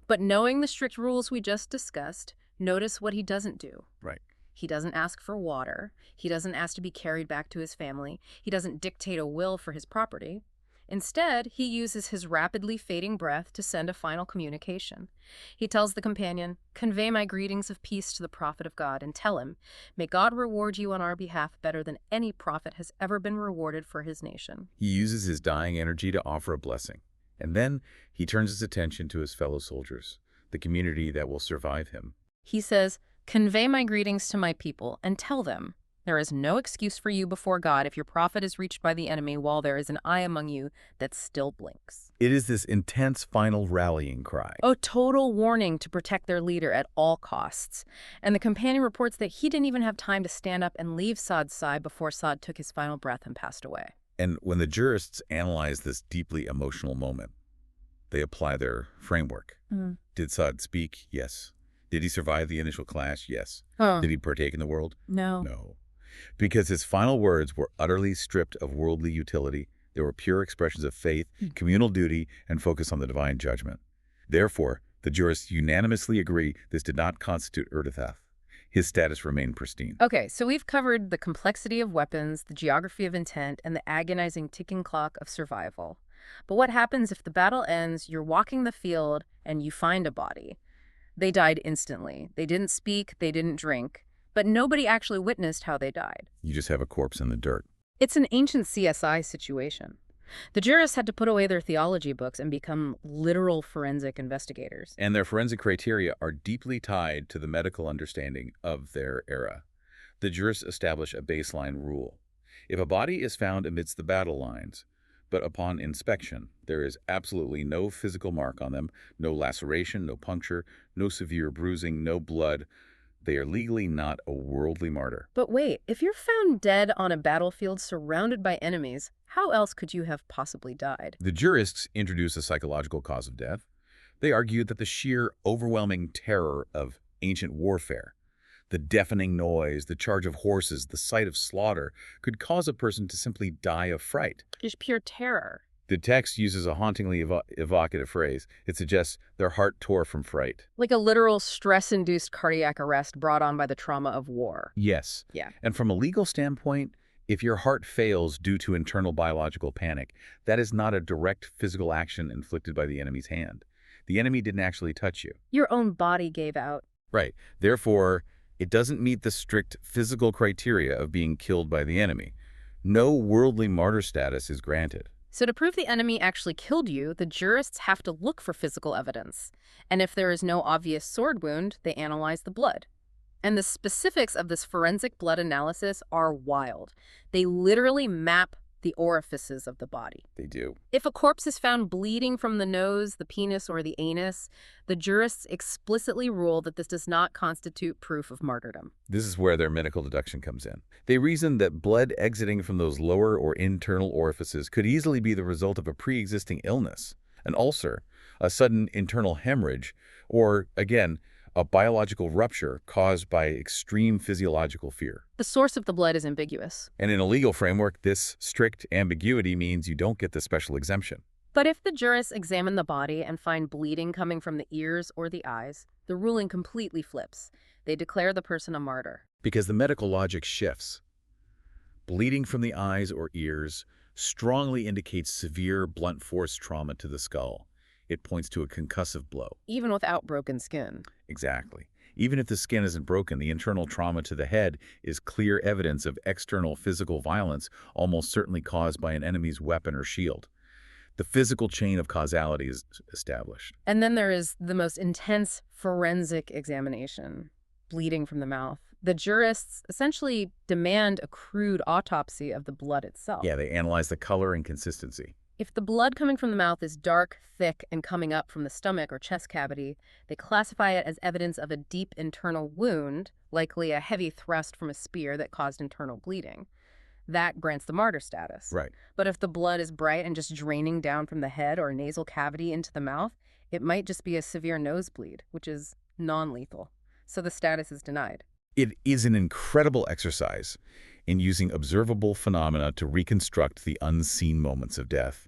[SPEAKER 1] But knowing the strict rules we just discussed, notice what he doesn't do.
[SPEAKER 2] Right.
[SPEAKER 1] He doesn't ask for water. He doesn't ask to be carried back to his family. He doesn't dictate a will for his property. Instead, he uses his rapidly fading breath to send a final communication. He tells the companion, convey my greetings of peace to the prophet of God and tell him, may God reward you on our behalf better than any prophet has ever been rewarded for his nation.
[SPEAKER 2] He uses his dying energy to offer a blessing. And then he turns his attention to his fellow soldiers, the community that will survive him.
[SPEAKER 1] He says, convey my greetings to my people and tell them, there is no excuse for you before God if your prophet is reached by the enemy while there is an eye among you that still blinks.
[SPEAKER 2] It is this intense final rallying cry.
[SPEAKER 1] A total warning to protect their leader at all costs. And the companion reports that he didn't even have time to stand up and leave Sa'd's side before Sa'd took his final breath and passed away.
[SPEAKER 2] And when the jurists analyze this deeply emotional moment, they apply their framework. Did Sa'd speak? Yes. Did he survive the initial clash? Yes. Did he partake in the world?
[SPEAKER 1] No.
[SPEAKER 2] No. Because his final words were utterly stripped of worldly utility. They were pure expressions of faith, communal duty, and focus on the divine judgment. Therefore, the jurists unanimously agree this did not constitute Erdithath. His status remained pristine.
[SPEAKER 1] Okay, so we've covered the complexity of weapons, the geography of intent, and the agonizing ticking clock of survival. But what happens if the battle ends, you're walking the field, and you find a body? They died instantly. They didn't speak, they didn't drink. But nobody actually witnessed how they died.
[SPEAKER 2] You just have a corpse in the dirt.
[SPEAKER 1] It's an ancient CSI situation. The jurists had to put away their theology books and become literal forensic investigators.
[SPEAKER 2] And their forensic criteria are deeply tied to the medical understanding of their era. The jurists establish a baseline rule. If a body is found amidst the battle lines, but upon inspection, there is absolutely no physical mark on them, no laceration, no puncture, no severe bruising, no blood, they are legally not a worldly martyr.
[SPEAKER 1] But wait, if you're found dead on a battlefield surrounded by enemies, how else could you have possibly died?
[SPEAKER 2] The jurists introduce a psychological cause of death. They argued that the sheer, overwhelming terror of ancient warfare, the deafening noise, the charge of horses, the sight of slaughter, could cause a person to simply die of fright.
[SPEAKER 1] Just pure terror.
[SPEAKER 2] The text uses a hauntingly evocative phrase. It suggests their heart tore from fright.
[SPEAKER 1] Like a literal stress-induced cardiac arrest brought on by the trauma of war.
[SPEAKER 2] Yes.
[SPEAKER 1] Yeah.
[SPEAKER 2] And from a legal standpoint, if your heart fails due to internal biological panic, that is not a direct physical action inflicted by the enemy's hand. The enemy didn't actually touch you.
[SPEAKER 1] Your own body gave out.
[SPEAKER 2] Right. Therefore, it doesn't meet the strict physical criteria of being killed by the enemy. No worldly martyr status is granted.
[SPEAKER 1] So to prove the enemy actually killed you, the jurists have to look for physical evidence. And if there is no obvious sword wound, they analyze the blood. And the specifics of this forensic blood analysis are wild. They literally map the orifices of the body.
[SPEAKER 2] They do.
[SPEAKER 1] If a corpse is found bleeding from the nose, the penis, or the anus, the jurists explicitly rule that this does not constitute proof of martyrdom.
[SPEAKER 2] This is where their medical deduction comes in. They reason that blood exiting from those lower or internal orifices could easily be the result of a pre-existing illness, an ulcer, a sudden internal hemorrhage, or, again, a biological rupture caused by extreme physiological fear.
[SPEAKER 1] The source of the blood is ambiguous.
[SPEAKER 2] And in a legal framework, this strict ambiguity means you don't get the special exemption.
[SPEAKER 1] But if the jurists examine the body and find bleeding coming from the ears or the eyes, the ruling completely flips. They declare the person a martyr.
[SPEAKER 2] Because the medical logic shifts. Bleeding from the eyes or ears strongly indicates severe blunt force trauma to the skull. It points to a concussive blow.
[SPEAKER 1] Even without broken skin.
[SPEAKER 2] Exactly. Even if the skin isn't broken, the internal trauma to the head is clear evidence of external physical violence, almost certainly caused by an enemy's weapon or shield. The physical chain of causality is established.
[SPEAKER 1] And then there is the most intense forensic examination, bleeding from the mouth. The jurists essentially demand a crude autopsy of the blood itself.
[SPEAKER 2] Yeah, they analyze the color and consistency.
[SPEAKER 1] If the blood coming from the mouth is dark, thick, and coming up from the stomach or chest cavity, they classify it as evidence of a deep internal wound, likely a heavy thrust from a spear that caused internal bleeding. That grants the martyr status.
[SPEAKER 2] Right.
[SPEAKER 1] But if the blood is bright and just draining down from the head or nasal cavity into the mouth, it might just be a severe nosebleed, which is non-lethal. So the status is denied.
[SPEAKER 2] It is an incredible exercise in using observable phenomena to reconstruct the unseen moments of death.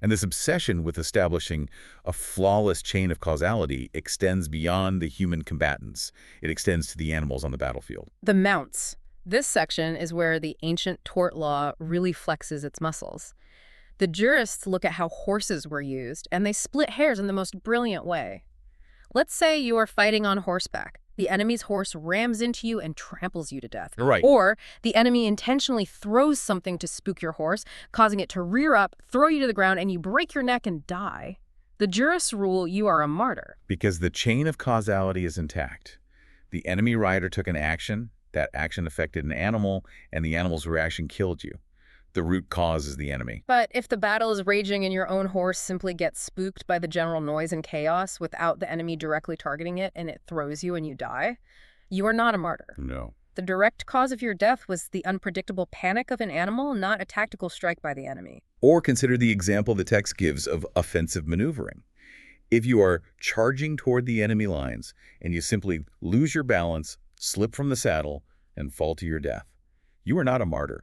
[SPEAKER 2] And this obsession with establishing a flawless chain of causality extends beyond the human combatants. It extends to the animals on the battlefield.
[SPEAKER 1] The mounts. This section is where the ancient tort law really flexes its muscles. The jurists look at how horses were used, and they split hairs in the most brilliant way. Let's say you are fighting on horseback. The enemy's horse rams into you and tramples you to death.
[SPEAKER 2] Right.
[SPEAKER 1] Or the enemy intentionally throws something to spook your horse, causing it to rear up, throw you to the ground, and you break your neck and die. The jurists rule you are a martyr.
[SPEAKER 2] Because the chain of causality is intact. The enemy rider took an action, that action affected an animal, and the animal's reaction killed you. The root cause is the enemy.
[SPEAKER 1] But if the battle is raging and your own horse simply gets spooked by the general noise and chaos without the enemy directly targeting it and it throws you and you die, you are not a martyr.
[SPEAKER 2] No.
[SPEAKER 1] The direct cause of your death was the unpredictable panic of an animal, not a tactical strike by the enemy.
[SPEAKER 2] Or consider the example the text gives of offensive maneuvering. If you are charging toward the enemy lines and you simply lose your balance, slip from the saddle, and fall to your death, you are not a martyr.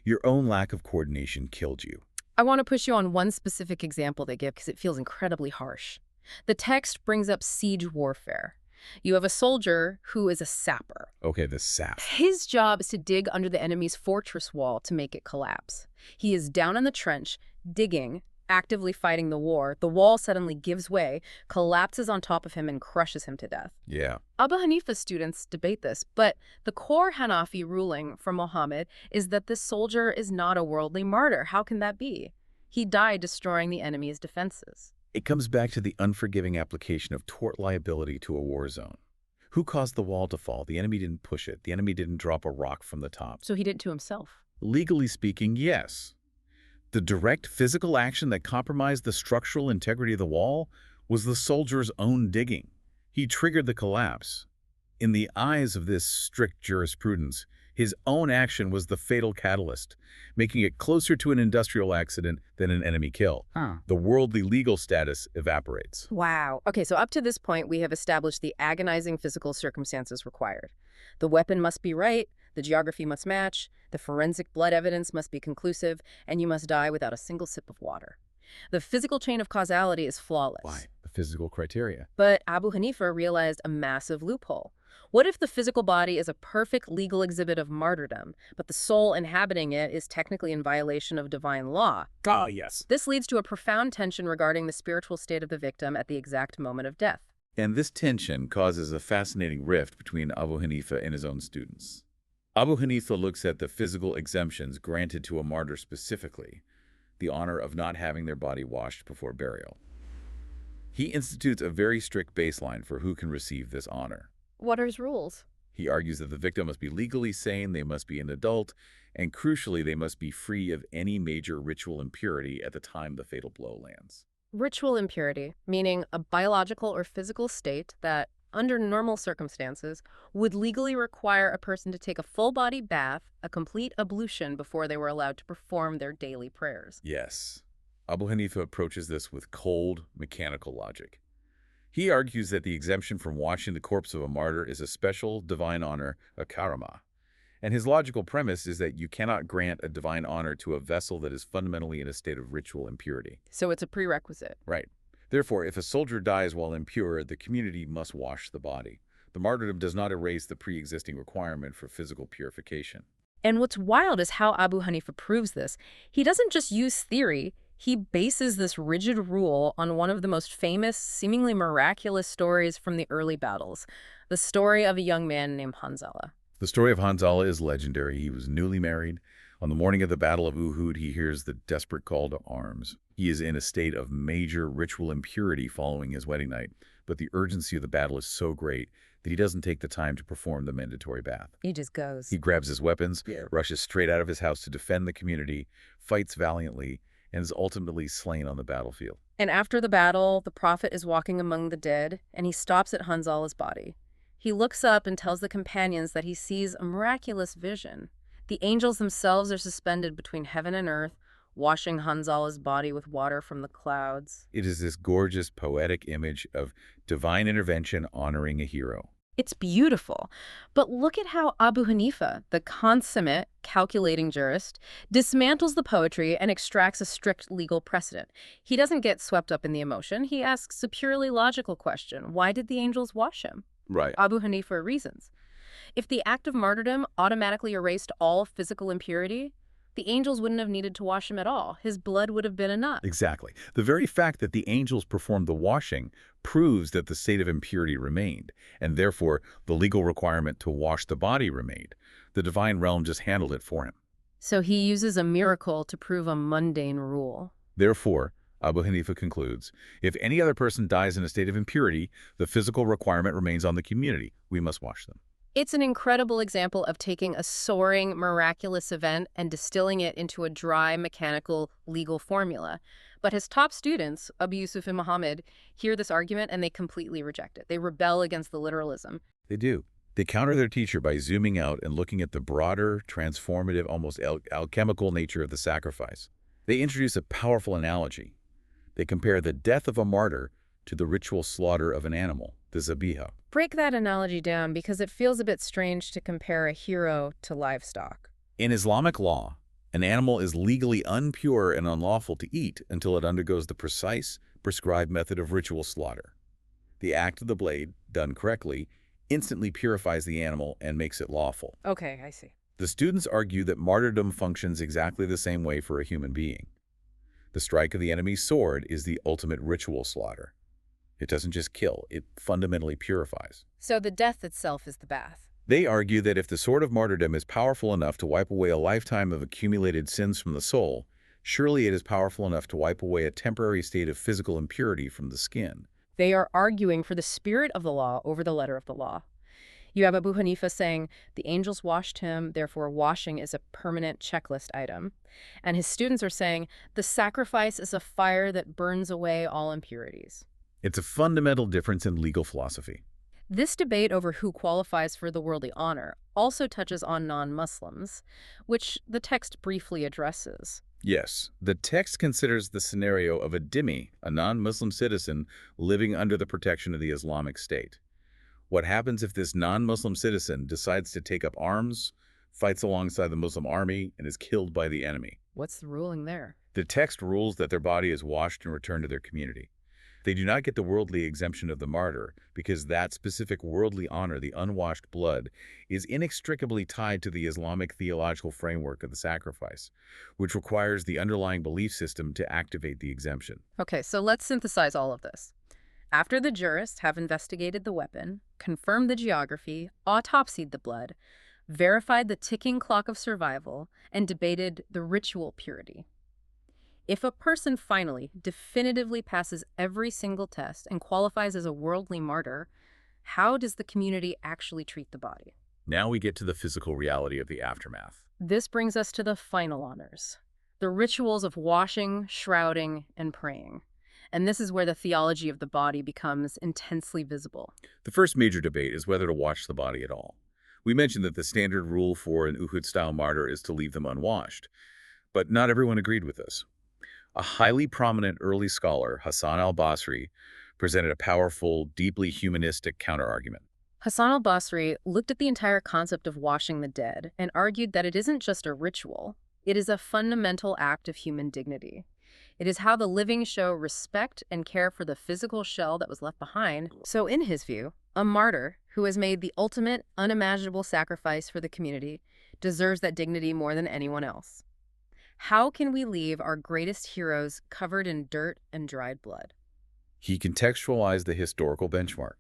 [SPEAKER 2] Your own lack of coordination killed you.
[SPEAKER 1] I want to push you on one specific example they give because it feels incredibly harsh. The text brings up siege warfare. You have a soldier who is a sapper.
[SPEAKER 2] Okay, the sap.
[SPEAKER 1] His job is to dig under the enemy's fortress wall to make it collapse. He is down in the trench, digging, actively fighting the war. The wall suddenly gives way, collapses on top of him, and crushes him to death.
[SPEAKER 2] Yeah.
[SPEAKER 1] Abu Hanifa students debate this, but the core Hanafi ruling from Muhammad is that this soldier is not a worldly martyr. How can that be? He died destroying the enemy's defenses.
[SPEAKER 2] It comes back to the unforgiving application of tort liability to a war zone. Who caused the wall to fall? The enemy didn't push it. The enemy didn't drop a rock from the top.
[SPEAKER 1] So he did it to himself.
[SPEAKER 2] Legally speaking, yes. The direct physical action that compromised the structural integrity of the wall was the soldier's own digging. He triggered the collapse. In the eyes of this strict jurisprudence, his own action was the fatal catalyst, making it closer to an industrial accident than an enemy kill. The worldly legal status evaporates.
[SPEAKER 1] Wow. Okay, so up to this point, we have established the agonizing physical circumstances required. The weapon must be right, the geography must match, the forensic blood evidence must be conclusive, and you must die without a single sip of water. The physical chain of causality is flawless.
[SPEAKER 2] Why? The physical criteria.
[SPEAKER 1] But Abu Hanifa realized a massive loophole. What if the physical body is a perfect legal exhibit of martyrdom, but the soul inhabiting it is technically in violation of divine law?
[SPEAKER 2] Ah, yes.
[SPEAKER 1] This leads to a profound tension regarding the spiritual state of the victim at the exact moment of death.
[SPEAKER 2] And this tension causes a fascinating rift between Abu Hanifa and his own students. Abu Hanifa looks at the physical exemptions granted to a martyr specifically, the honor of not having their body washed before burial. He institutes a very strict baseline for who can receive this honor.
[SPEAKER 1] What are his rules?
[SPEAKER 2] He argues that the victim must be legally sane, they must be an adult, and crucially, they must be free of any major ritual impurity at the time the fatal blow lands.
[SPEAKER 1] Ritual impurity, meaning a biological or physical state that, under normal circumstances, would legally require a person to take a full-body bath, a complete ablution before they were allowed to perform their daily prayers.
[SPEAKER 2] Yes. Abu Hanifa approaches this with cold, mechanical logic. He argues that the exemption from washing the corpse of a martyr is a special divine honor, a karama. And his logical premise is that you cannot grant a divine honor to a vessel that is fundamentally in a state of ritual impurity.
[SPEAKER 1] So it's a prerequisite.
[SPEAKER 2] Right. Therefore, if a soldier dies while impure, the community must wash the body. The martyrdom does not erase the pre-existing requirement for physical purification.
[SPEAKER 1] And what's wild is how Abu Hanifa proves this. He doesn't just use theory. He bases this rigid rule on one of the most famous, seemingly miraculous stories from the early battles, the story of a young man named Hanzala.
[SPEAKER 2] The story of Hanzala is legendary. He was newly married. On the morning of the Battle of Uhud, he hears the desperate call to arms. He is in a state of major ritual impurity following his wedding night, but the urgency of the battle is so great that he doesn't take the time to perform the mandatory bath.
[SPEAKER 1] He just goes.
[SPEAKER 2] He grabs his weapons, rushes straight out of his house to defend the community, fights valiantly, and is ultimately slain on the battlefield.
[SPEAKER 1] And after the battle, the prophet is walking among the dead, and he stops at Hanzala's body. He looks up and tells the companions that he sees a miraculous vision. The angels themselves are suspended between heaven and earth, washing Hanzala's body with water from the clouds.
[SPEAKER 2] It is this gorgeous, poetic image of divine intervention honoring a hero.
[SPEAKER 1] It's beautiful. But look at how Abu Hanifa, the consummate, calculating jurist, dismantles the poetry and extracts a strict legal precedent. He doesn't get swept up in the emotion. He asks a purely logical question. Why did the angels wash him?
[SPEAKER 2] Right.
[SPEAKER 1] Abu Hanifa reasons. If the act of martyrdom automatically erased all physical impurity, the angels wouldn't have needed to wash him at all. His blood would have been enough.
[SPEAKER 2] Exactly. The very fact that the angels performed the washing proves that the state of impurity remained, and therefore the legal requirement to wash the body remained. The divine realm just handled it for him.
[SPEAKER 1] So he uses a miracle to prove a mundane rule.
[SPEAKER 2] Therefore, Abu Hanifa concludes, if any other person dies in a state of impurity, the physical requirement remains on the community. We must wash them.
[SPEAKER 1] It's an incredible example of taking a soaring, miraculous event and distilling it into a dry, mechanical, legal formula. But his top students, Abu Yusuf and Muhammad, hear this argument and they completely reject it. They rebel against the literalism.
[SPEAKER 2] They do. They counter their teacher by zooming out and looking at the broader, transformative, almost alchemical nature of the sacrifice. They introduce a powerful analogy. They compare the death of a martyr to the ritual slaughter of an animal, the zabiha.
[SPEAKER 1] Break that analogy down because it feels a bit strange to compare a hero to livestock.
[SPEAKER 2] In Islamic law, an animal is legally impure and unlawful to eat until it undergoes the precise, prescribed method of ritual slaughter. The act of the blade, done correctly, instantly purifies the animal and makes it lawful.
[SPEAKER 1] Okay, I see.
[SPEAKER 2] The students argue that martyrdom functions exactly the same way for a human being. The strike of the enemy's sword is the ultimate ritual slaughter. It doesn't just kill, it fundamentally purifies.
[SPEAKER 1] So the death itself is the bath.
[SPEAKER 2] They argue that if the sword of martyrdom is powerful enough to wipe away a lifetime of accumulated sins from the soul, surely it is powerful enough to wipe away a temporary state of physical impurity from the skin.
[SPEAKER 1] They are arguing for the spirit of the law over the letter of the law. You have Abu Hanifa saying, the angels washed him, therefore washing is a permanent checklist item. And his students are saying, the sacrifice is a fire that burns away all impurities.
[SPEAKER 2] It's a fundamental difference in legal philosophy.
[SPEAKER 1] This debate over who qualifies for the worldly honor also touches on non-Muslims, which the text briefly addresses.
[SPEAKER 2] Yes, the text considers the scenario of a dhimmi, a non-Muslim citizen, living under the protection of the Islamic State. What happens if this non-Muslim citizen decides to take up arms, fights alongside the Muslim army, and is killed by the enemy?
[SPEAKER 1] What's the ruling there?
[SPEAKER 2] The text rules that their body is washed and returned to their community. They do not get the worldly exemption of the martyr because that specific worldly honor, the unwashed blood, is inextricably tied to the Islamic theological framework of the sacrifice, which requires the underlying belief system to activate the exemption.
[SPEAKER 1] Okay, so let's synthesize all of this. After the jurists have investigated the weapon, confirmed the geography, autopsied the blood, verified the ticking clock of survival, and debated the ritual purity. If a person finally, definitively passes every single test and qualifies as a worldly martyr, how does the community actually treat the body?
[SPEAKER 2] Now we get to the physical reality of the aftermath.
[SPEAKER 1] This brings us to the final honors, the rituals of washing, shrouding, and praying. And this is where the theology of the body becomes intensely visible.
[SPEAKER 2] The first major debate is whether to wash the body at all. We mentioned that the standard rule for an Uhud-style martyr is to leave them unwashed, but not everyone agreed with this. A highly prominent early scholar, Hassan al-Basri, presented a powerful, deeply humanistic counterargument.
[SPEAKER 1] Hassan al-Basri looked at the entire concept of washing the dead and argued that it isn't just a ritual, it is a fundamental act of human dignity. It is how the living show respect and care for the physical shell that was left behind. So in his view, a martyr who has made the ultimate, unimaginable sacrifice for the community deserves that dignity more than anyone else. How can we leave our greatest heroes covered in dirt and dried blood?
[SPEAKER 2] He contextualized the historical benchmark.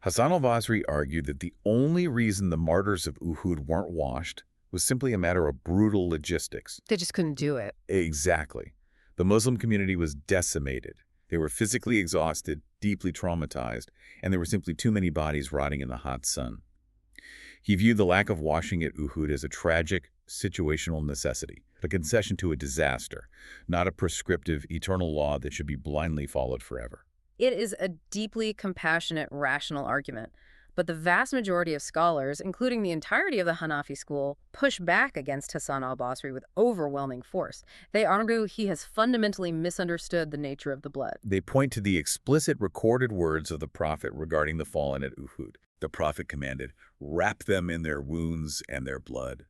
[SPEAKER 2] Hassan al-Basri argued that the only reason the martyrs of Uhud weren't washed was simply a matter of brutal logistics.
[SPEAKER 1] They just couldn't do it.
[SPEAKER 2] Exactly. The Muslim community was decimated. They were physically exhausted, deeply traumatized, and there were simply too many bodies rotting in the hot sun. He viewed the lack of washing at Uhud as a tragic, situational necessity, a concession to a disaster, not a prescriptive, eternal law that should be blindly followed forever.
[SPEAKER 1] It is a deeply compassionate, rational argument, but the vast majority of scholars, including the entirety of the Hanafi school, push back against Hassan al-Basri with overwhelming force. They argue he has fundamentally misunderstood the nature of the blood.
[SPEAKER 2] They point to the explicit recorded words of the Prophet regarding the fallen at Uhud. The Prophet commanded, "Wrap them in their wounds and their blood."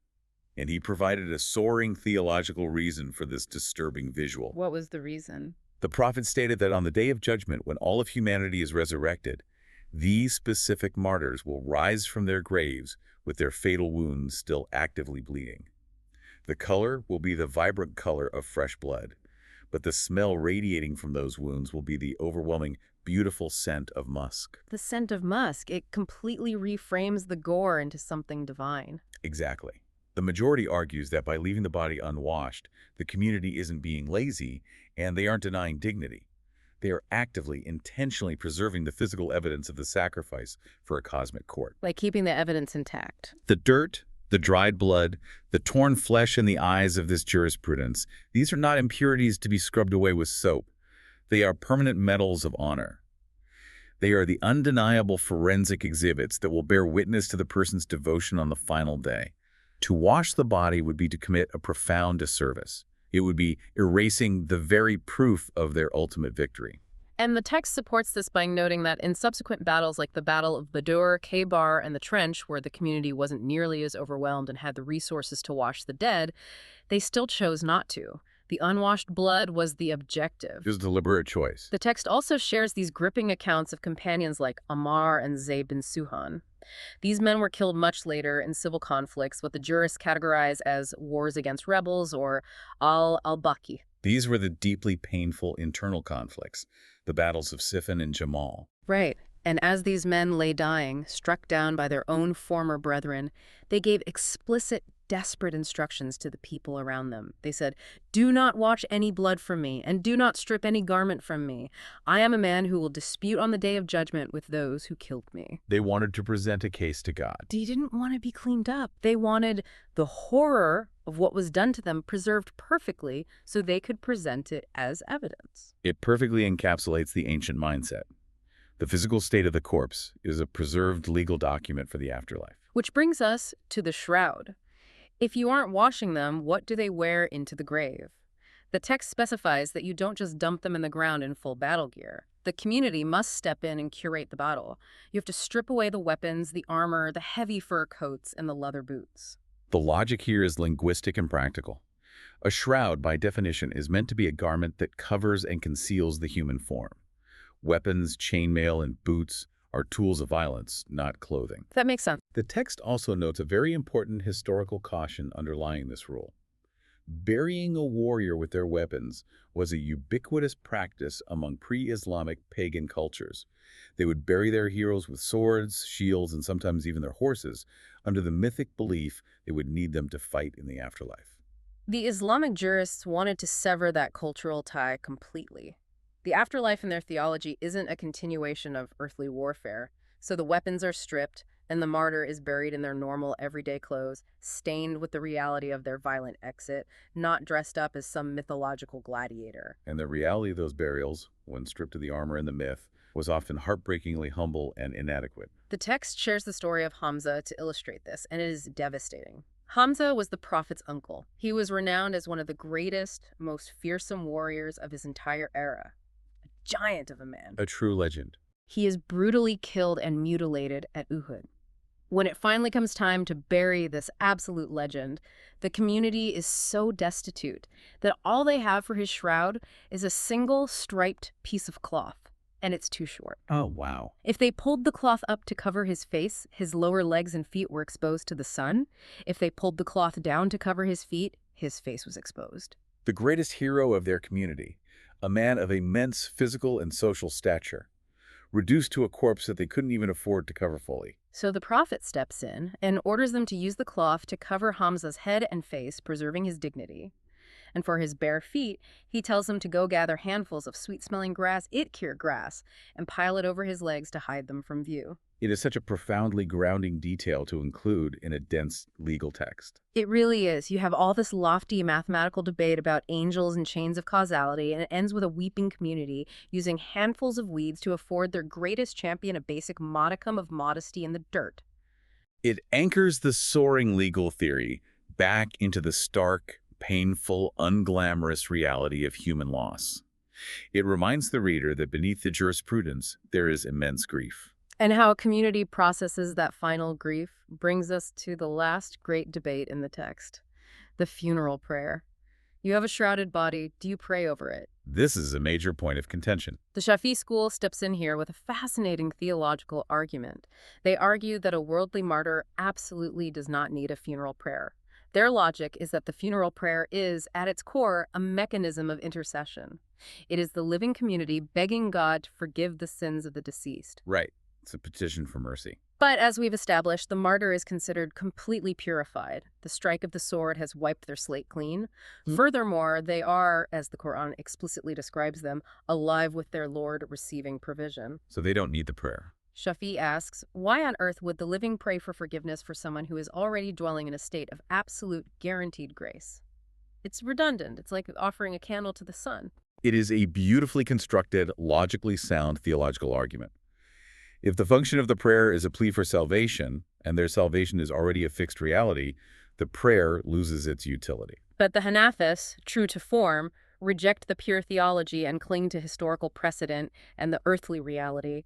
[SPEAKER 2] And he provided a soaring theological reason for this disturbing visual.
[SPEAKER 1] What was the reason?
[SPEAKER 2] The Prophet stated that on the day of judgment, when all of humanity is resurrected, these specific martyrs will rise from their graves with their fatal wounds still actively bleeding. The color will be the vibrant color of fresh blood, but the smell radiating from those wounds will be the overwhelming, beautiful scent of musk.
[SPEAKER 1] The scent of musk. It completely reframes the gore into something divine.
[SPEAKER 2] Exactly. The majority argues that by leaving the body unwashed, the community isn't being lazy and they aren't denying dignity. They are actively, intentionally preserving the physical evidence of the sacrifice for a cosmic court.
[SPEAKER 1] Like keeping the evidence intact.
[SPEAKER 2] The dirt, the dried blood, the torn flesh in the eyes of this jurisprudence, these are not impurities to be scrubbed away with soap. They are permanent medals of honor. They are the undeniable forensic exhibits that will bear witness to the person's devotion on the final day. To wash the body would be to commit a profound disservice. It would be erasing the very proof of their ultimate victory.
[SPEAKER 1] And the text supports this by noting that in subsequent battles like the Battle of Badr, Khaybar, and the Trench, where the community wasn't nearly as overwhelmed and had the resources to wash the dead, they still chose not to. The unwashed blood was the objective.
[SPEAKER 2] It was a deliberate choice.
[SPEAKER 1] The text also shares these gripping accounts of companions like Ammar and Zayd bin Suhan. These men were killed much later in civil conflicts, what the jurists categorize as wars against rebels or al-Baqi.
[SPEAKER 2] These were the deeply painful internal conflicts, the battles of Siffin and Jamal.
[SPEAKER 1] Right. And as these men lay dying, struck down by their own former brethren, they gave explicit, desperate instructions to the people around them. They said, "Do not wash any blood from me, and do not strip any garment from me. I am a man who will dispute on the day of judgment with those who killed me."
[SPEAKER 2] They wanted to present a case to God.
[SPEAKER 1] They didn't want to be cleaned up. They wanted the horror of what was done to them preserved perfectly so they could present it as evidence.
[SPEAKER 2] It perfectly encapsulates the ancient mindset. The physical state of the corpse is a preserved legal document for the afterlife.
[SPEAKER 1] Which brings us to the shroud. If you aren't washing them, what do they wear into the grave? The text specifies that you don't just dump them in the ground in full battle gear. The community must step in and curate the battle. You have to strip away the weapons, the armor, the heavy fur coats, and the leather boots.
[SPEAKER 2] The logic here is linguistic and practical. A shroud, by definition, is meant to be a garment that covers and conceals the human form. Weapons, chainmail, and boots are tools of violence, not clothing.
[SPEAKER 1] That makes sense.
[SPEAKER 2] The text also notes a very important historical caution underlying this rule. Burying a warrior with their weapons was a ubiquitous practice among pre-Islamic pagan cultures. They would bury their heroes with swords, shields, and sometimes even their horses, under the mythic belief they would need them to fight in the afterlife.
[SPEAKER 1] The Islamic jurists wanted to sever that cultural tie completely. The afterlife in their theology isn't a continuation of earthly warfare, so the weapons are stripped, and the martyr is buried in their normal everyday clothes, stained with the reality of their violent exit, not dressed up as some mythological gladiator.
[SPEAKER 2] And the reality of those burials, when stripped of the armor and the myth, was often heartbreakingly humble and inadequate.
[SPEAKER 1] The text shares the story of Hamza to illustrate this, and it is devastating. Hamza was the Prophet's uncle. He was renowned as one of the greatest, most fearsome warriors of his entire era. A giant of a man.
[SPEAKER 2] A true legend.
[SPEAKER 1] He is brutally killed and mutilated at Uhud. When it finally comes time to bury this absolute legend, the community is so destitute that all they have for his shroud is a single striped piece of cloth, and it's too short.
[SPEAKER 2] Oh, wow.
[SPEAKER 1] If they pulled the cloth up to cover his face, his lower legs and feet were exposed to the sun. If they pulled the cloth down to cover his feet, his face was exposed.
[SPEAKER 2] The greatest hero of their community, a man of immense physical and social stature, reduced to a corpse that they couldn't even afford to cover fully.
[SPEAKER 1] So the Prophet steps in and orders them to use the cloth to cover Hamza's head and face, preserving his dignity. And for his bare feet, he tells them to go gather handfuls of sweet-smelling grass, Itkir grass, and pile it over his legs to hide them from view.
[SPEAKER 2] It is such a profoundly grounding detail to include in a dense legal text.
[SPEAKER 1] It really is. You have all this lofty mathematical debate about angels and chains of causality, and it ends with a weeping community using handfuls of weeds to afford their greatest champion a basic modicum of modesty in the dirt.
[SPEAKER 2] It anchors the soaring legal theory back into the stark, painful, unglamorous reality of human loss. It reminds the reader that beneath the jurisprudence, there is immense grief.
[SPEAKER 1] And how a community processes that final grief brings us to the last great debate in the text, the funeral prayer. You have a shrouded body. Do you pray over it?
[SPEAKER 2] This is a major point of contention.
[SPEAKER 1] The Shafi school steps in here with a fascinating theological argument. They argue that a worldly martyr absolutely does not need a funeral prayer. Their logic is that the funeral prayer is, at its core, a mechanism of intercession. It is the living community begging God to forgive the sins of the deceased.
[SPEAKER 2] Right. It's a petition for mercy.
[SPEAKER 1] But as we've established, the martyr is considered completely purified. The strike of the sword has wiped their slate clean. Furthermore, they are, as the Quran explicitly describes them, alive with their Lord, receiving provision.
[SPEAKER 2] So they don't need the prayer.
[SPEAKER 1] Shafi asks, why on earth would the living pray for forgiveness for someone who is already dwelling in a state of absolute guaranteed grace? It's redundant. It's like offering a candle to the sun.
[SPEAKER 2] It is a beautifully constructed, logically sound theological argument. If the function of the prayer is a plea for salvation, and their salvation is already a fixed reality, the prayer loses its utility.
[SPEAKER 1] But the Hanafis, true to form, reject the pure theology and cling to historical precedent and the earthly reality.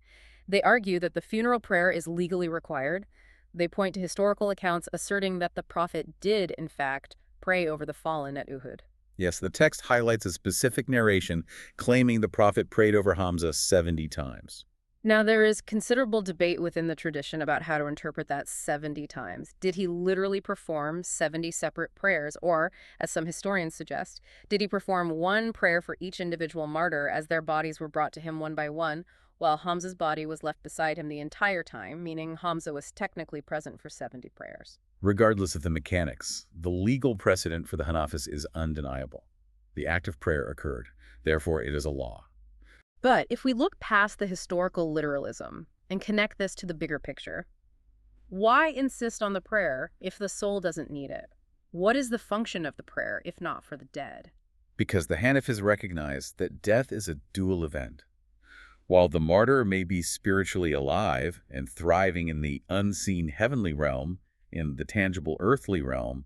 [SPEAKER 1] They argue that the funeral prayer is legally required. They point to historical accounts asserting that the Prophet did, in fact, pray over the fallen at Uhud.
[SPEAKER 2] Yes, the text highlights a specific narration claiming the Prophet prayed over Hamza 70 times.
[SPEAKER 1] Now, there is considerable debate within the tradition about how to interpret that 70 times. Did he literally perform 70 separate prayers? Or, as some historians suggest, did he perform one prayer for each individual martyr as their bodies were brought to him one by one, while Hamza's body was left beside him the entire time, meaning Hamza was technically present for 70 prayers?
[SPEAKER 2] Regardless of the mechanics, the legal precedent for the Hanafis is undeniable. The act of prayer occurred. Therefore, it is a law.
[SPEAKER 1] But if we look past the historical literalism and connect this to the bigger picture, why insist on the prayer if the soul doesn't need it? What is the function of the prayer if not for the dead?
[SPEAKER 2] Because the Hanafis recognize that death is a dual event. While the martyr may be spiritually alive and thriving in the unseen heavenly realm, in the tangible earthly realm,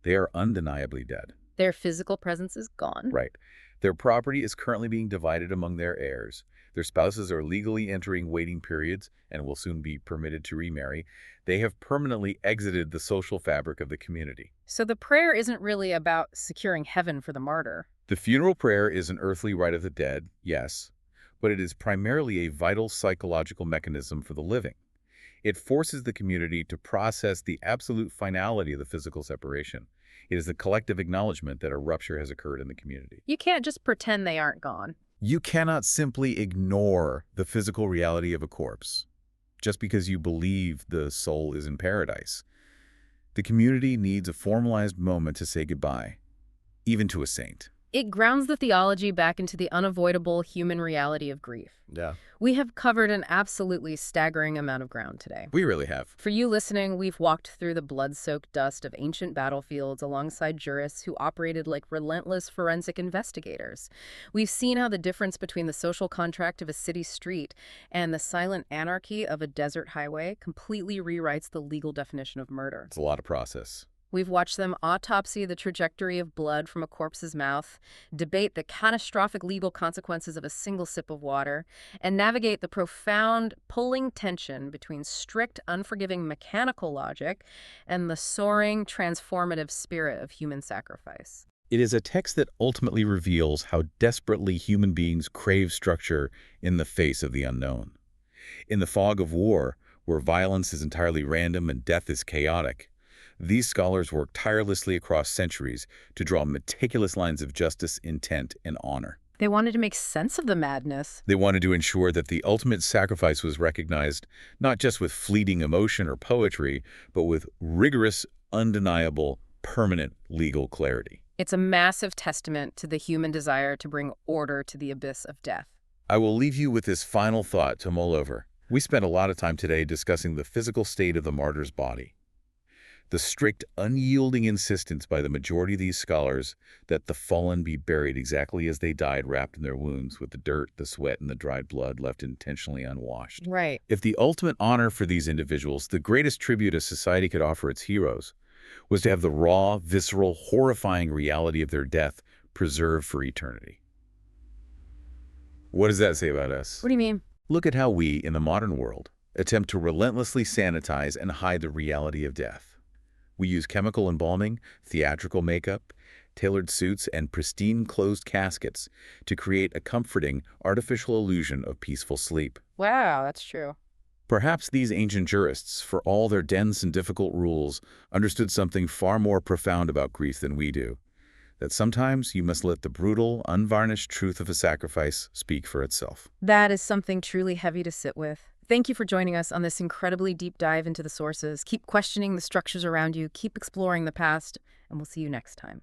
[SPEAKER 2] they are undeniably dead.
[SPEAKER 1] Their physical presence is gone.
[SPEAKER 2] Right. Their property is currently being divided among their heirs. Their spouses are legally entering waiting periods and will soon be permitted to remarry. They have permanently exited the social fabric of the community.
[SPEAKER 1] So the prayer isn't really about securing heaven for the martyr.
[SPEAKER 2] The funeral prayer is an earthly rite of the dead, yes, but it is primarily a vital psychological mechanism for the living. It forces the community to process the absolute finality of the physical separation. It is the collective acknowledgement that a rupture has occurred in the community.
[SPEAKER 1] You can't just pretend they aren't gone.
[SPEAKER 2] You cannot simply ignore the physical reality of a corpse just because you believe the soul is in paradise. The community needs a formalized moment to say goodbye, even to a saint.
[SPEAKER 1] It grounds the theology back into the unavoidable human reality of grief.
[SPEAKER 2] Yeah.
[SPEAKER 1] We have covered an absolutely staggering amount of ground today.
[SPEAKER 2] We really have.
[SPEAKER 1] For you listening, we've walked through the blood-soaked dust of ancient battlefields alongside jurists who operated like relentless forensic investigators. We've seen how the difference between the social contract of a city street and the silent anarchy of a desert highway completely rewrites the legal definition of murder.
[SPEAKER 2] It's a lot of process.
[SPEAKER 1] We've watched them autopsy the trajectory of blood from a corpse's mouth, debate the catastrophic legal consequences of a single sip of water, and navigate the profound, pulling tension between strict, unforgiving mechanical logic and the soaring, transformative spirit of human sacrifice.
[SPEAKER 2] It is a text that ultimately reveals how desperately human beings crave structure in the face of the unknown. In the fog of war, where violence is entirely random and death is chaotic, these scholars work tirelessly across centuries to draw meticulous lines of justice, intent, and honor.
[SPEAKER 1] They wanted to make sense of the madness.
[SPEAKER 2] They wanted to ensure that the ultimate sacrifice was recognized not just with fleeting emotion or poetry, but with rigorous, undeniable, permanent legal clarity.
[SPEAKER 1] It's a massive testament to the human desire to bring order to the abyss of death.
[SPEAKER 2] I will leave you with this final thought to mull over. We spent a lot of time today discussing the physical state of the martyr's body. The strict, unyielding insistence by the majority of these scholars that the fallen be buried exactly as they died, wrapped in their wounds, with the dirt, the sweat, and the dried blood left intentionally unwashed.
[SPEAKER 1] Right.
[SPEAKER 2] If the ultimate honor for these individuals, the greatest tribute a society could offer its heroes, was to have the raw, visceral, horrifying reality of their death preserved for eternity. What does that say about us?
[SPEAKER 1] What do you mean?
[SPEAKER 2] Look at how we, in the modern world, attempt to relentlessly sanitize and hide the reality of death. We use chemical embalming, theatrical makeup, tailored suits, and pristine closed caskets to create a comforting, artificial illusion of peaceful sleep.
[SPEAKER 1] Wow, that's true.
[SPEAKER 2] Perhaps these ancient jurists, for all their dense and difficult rules, understood something far more profound about grief than we do. That sometimes you must let the brutal, unvarnished truth of a sacrifice speak for itself.
[SPEAKER 1] That is something truly heavy to sit with. Thank you for joining us on this incredibly deep dive into the sources. Keep questioning the structures around you, keep exploring the past, and we'll see you next time.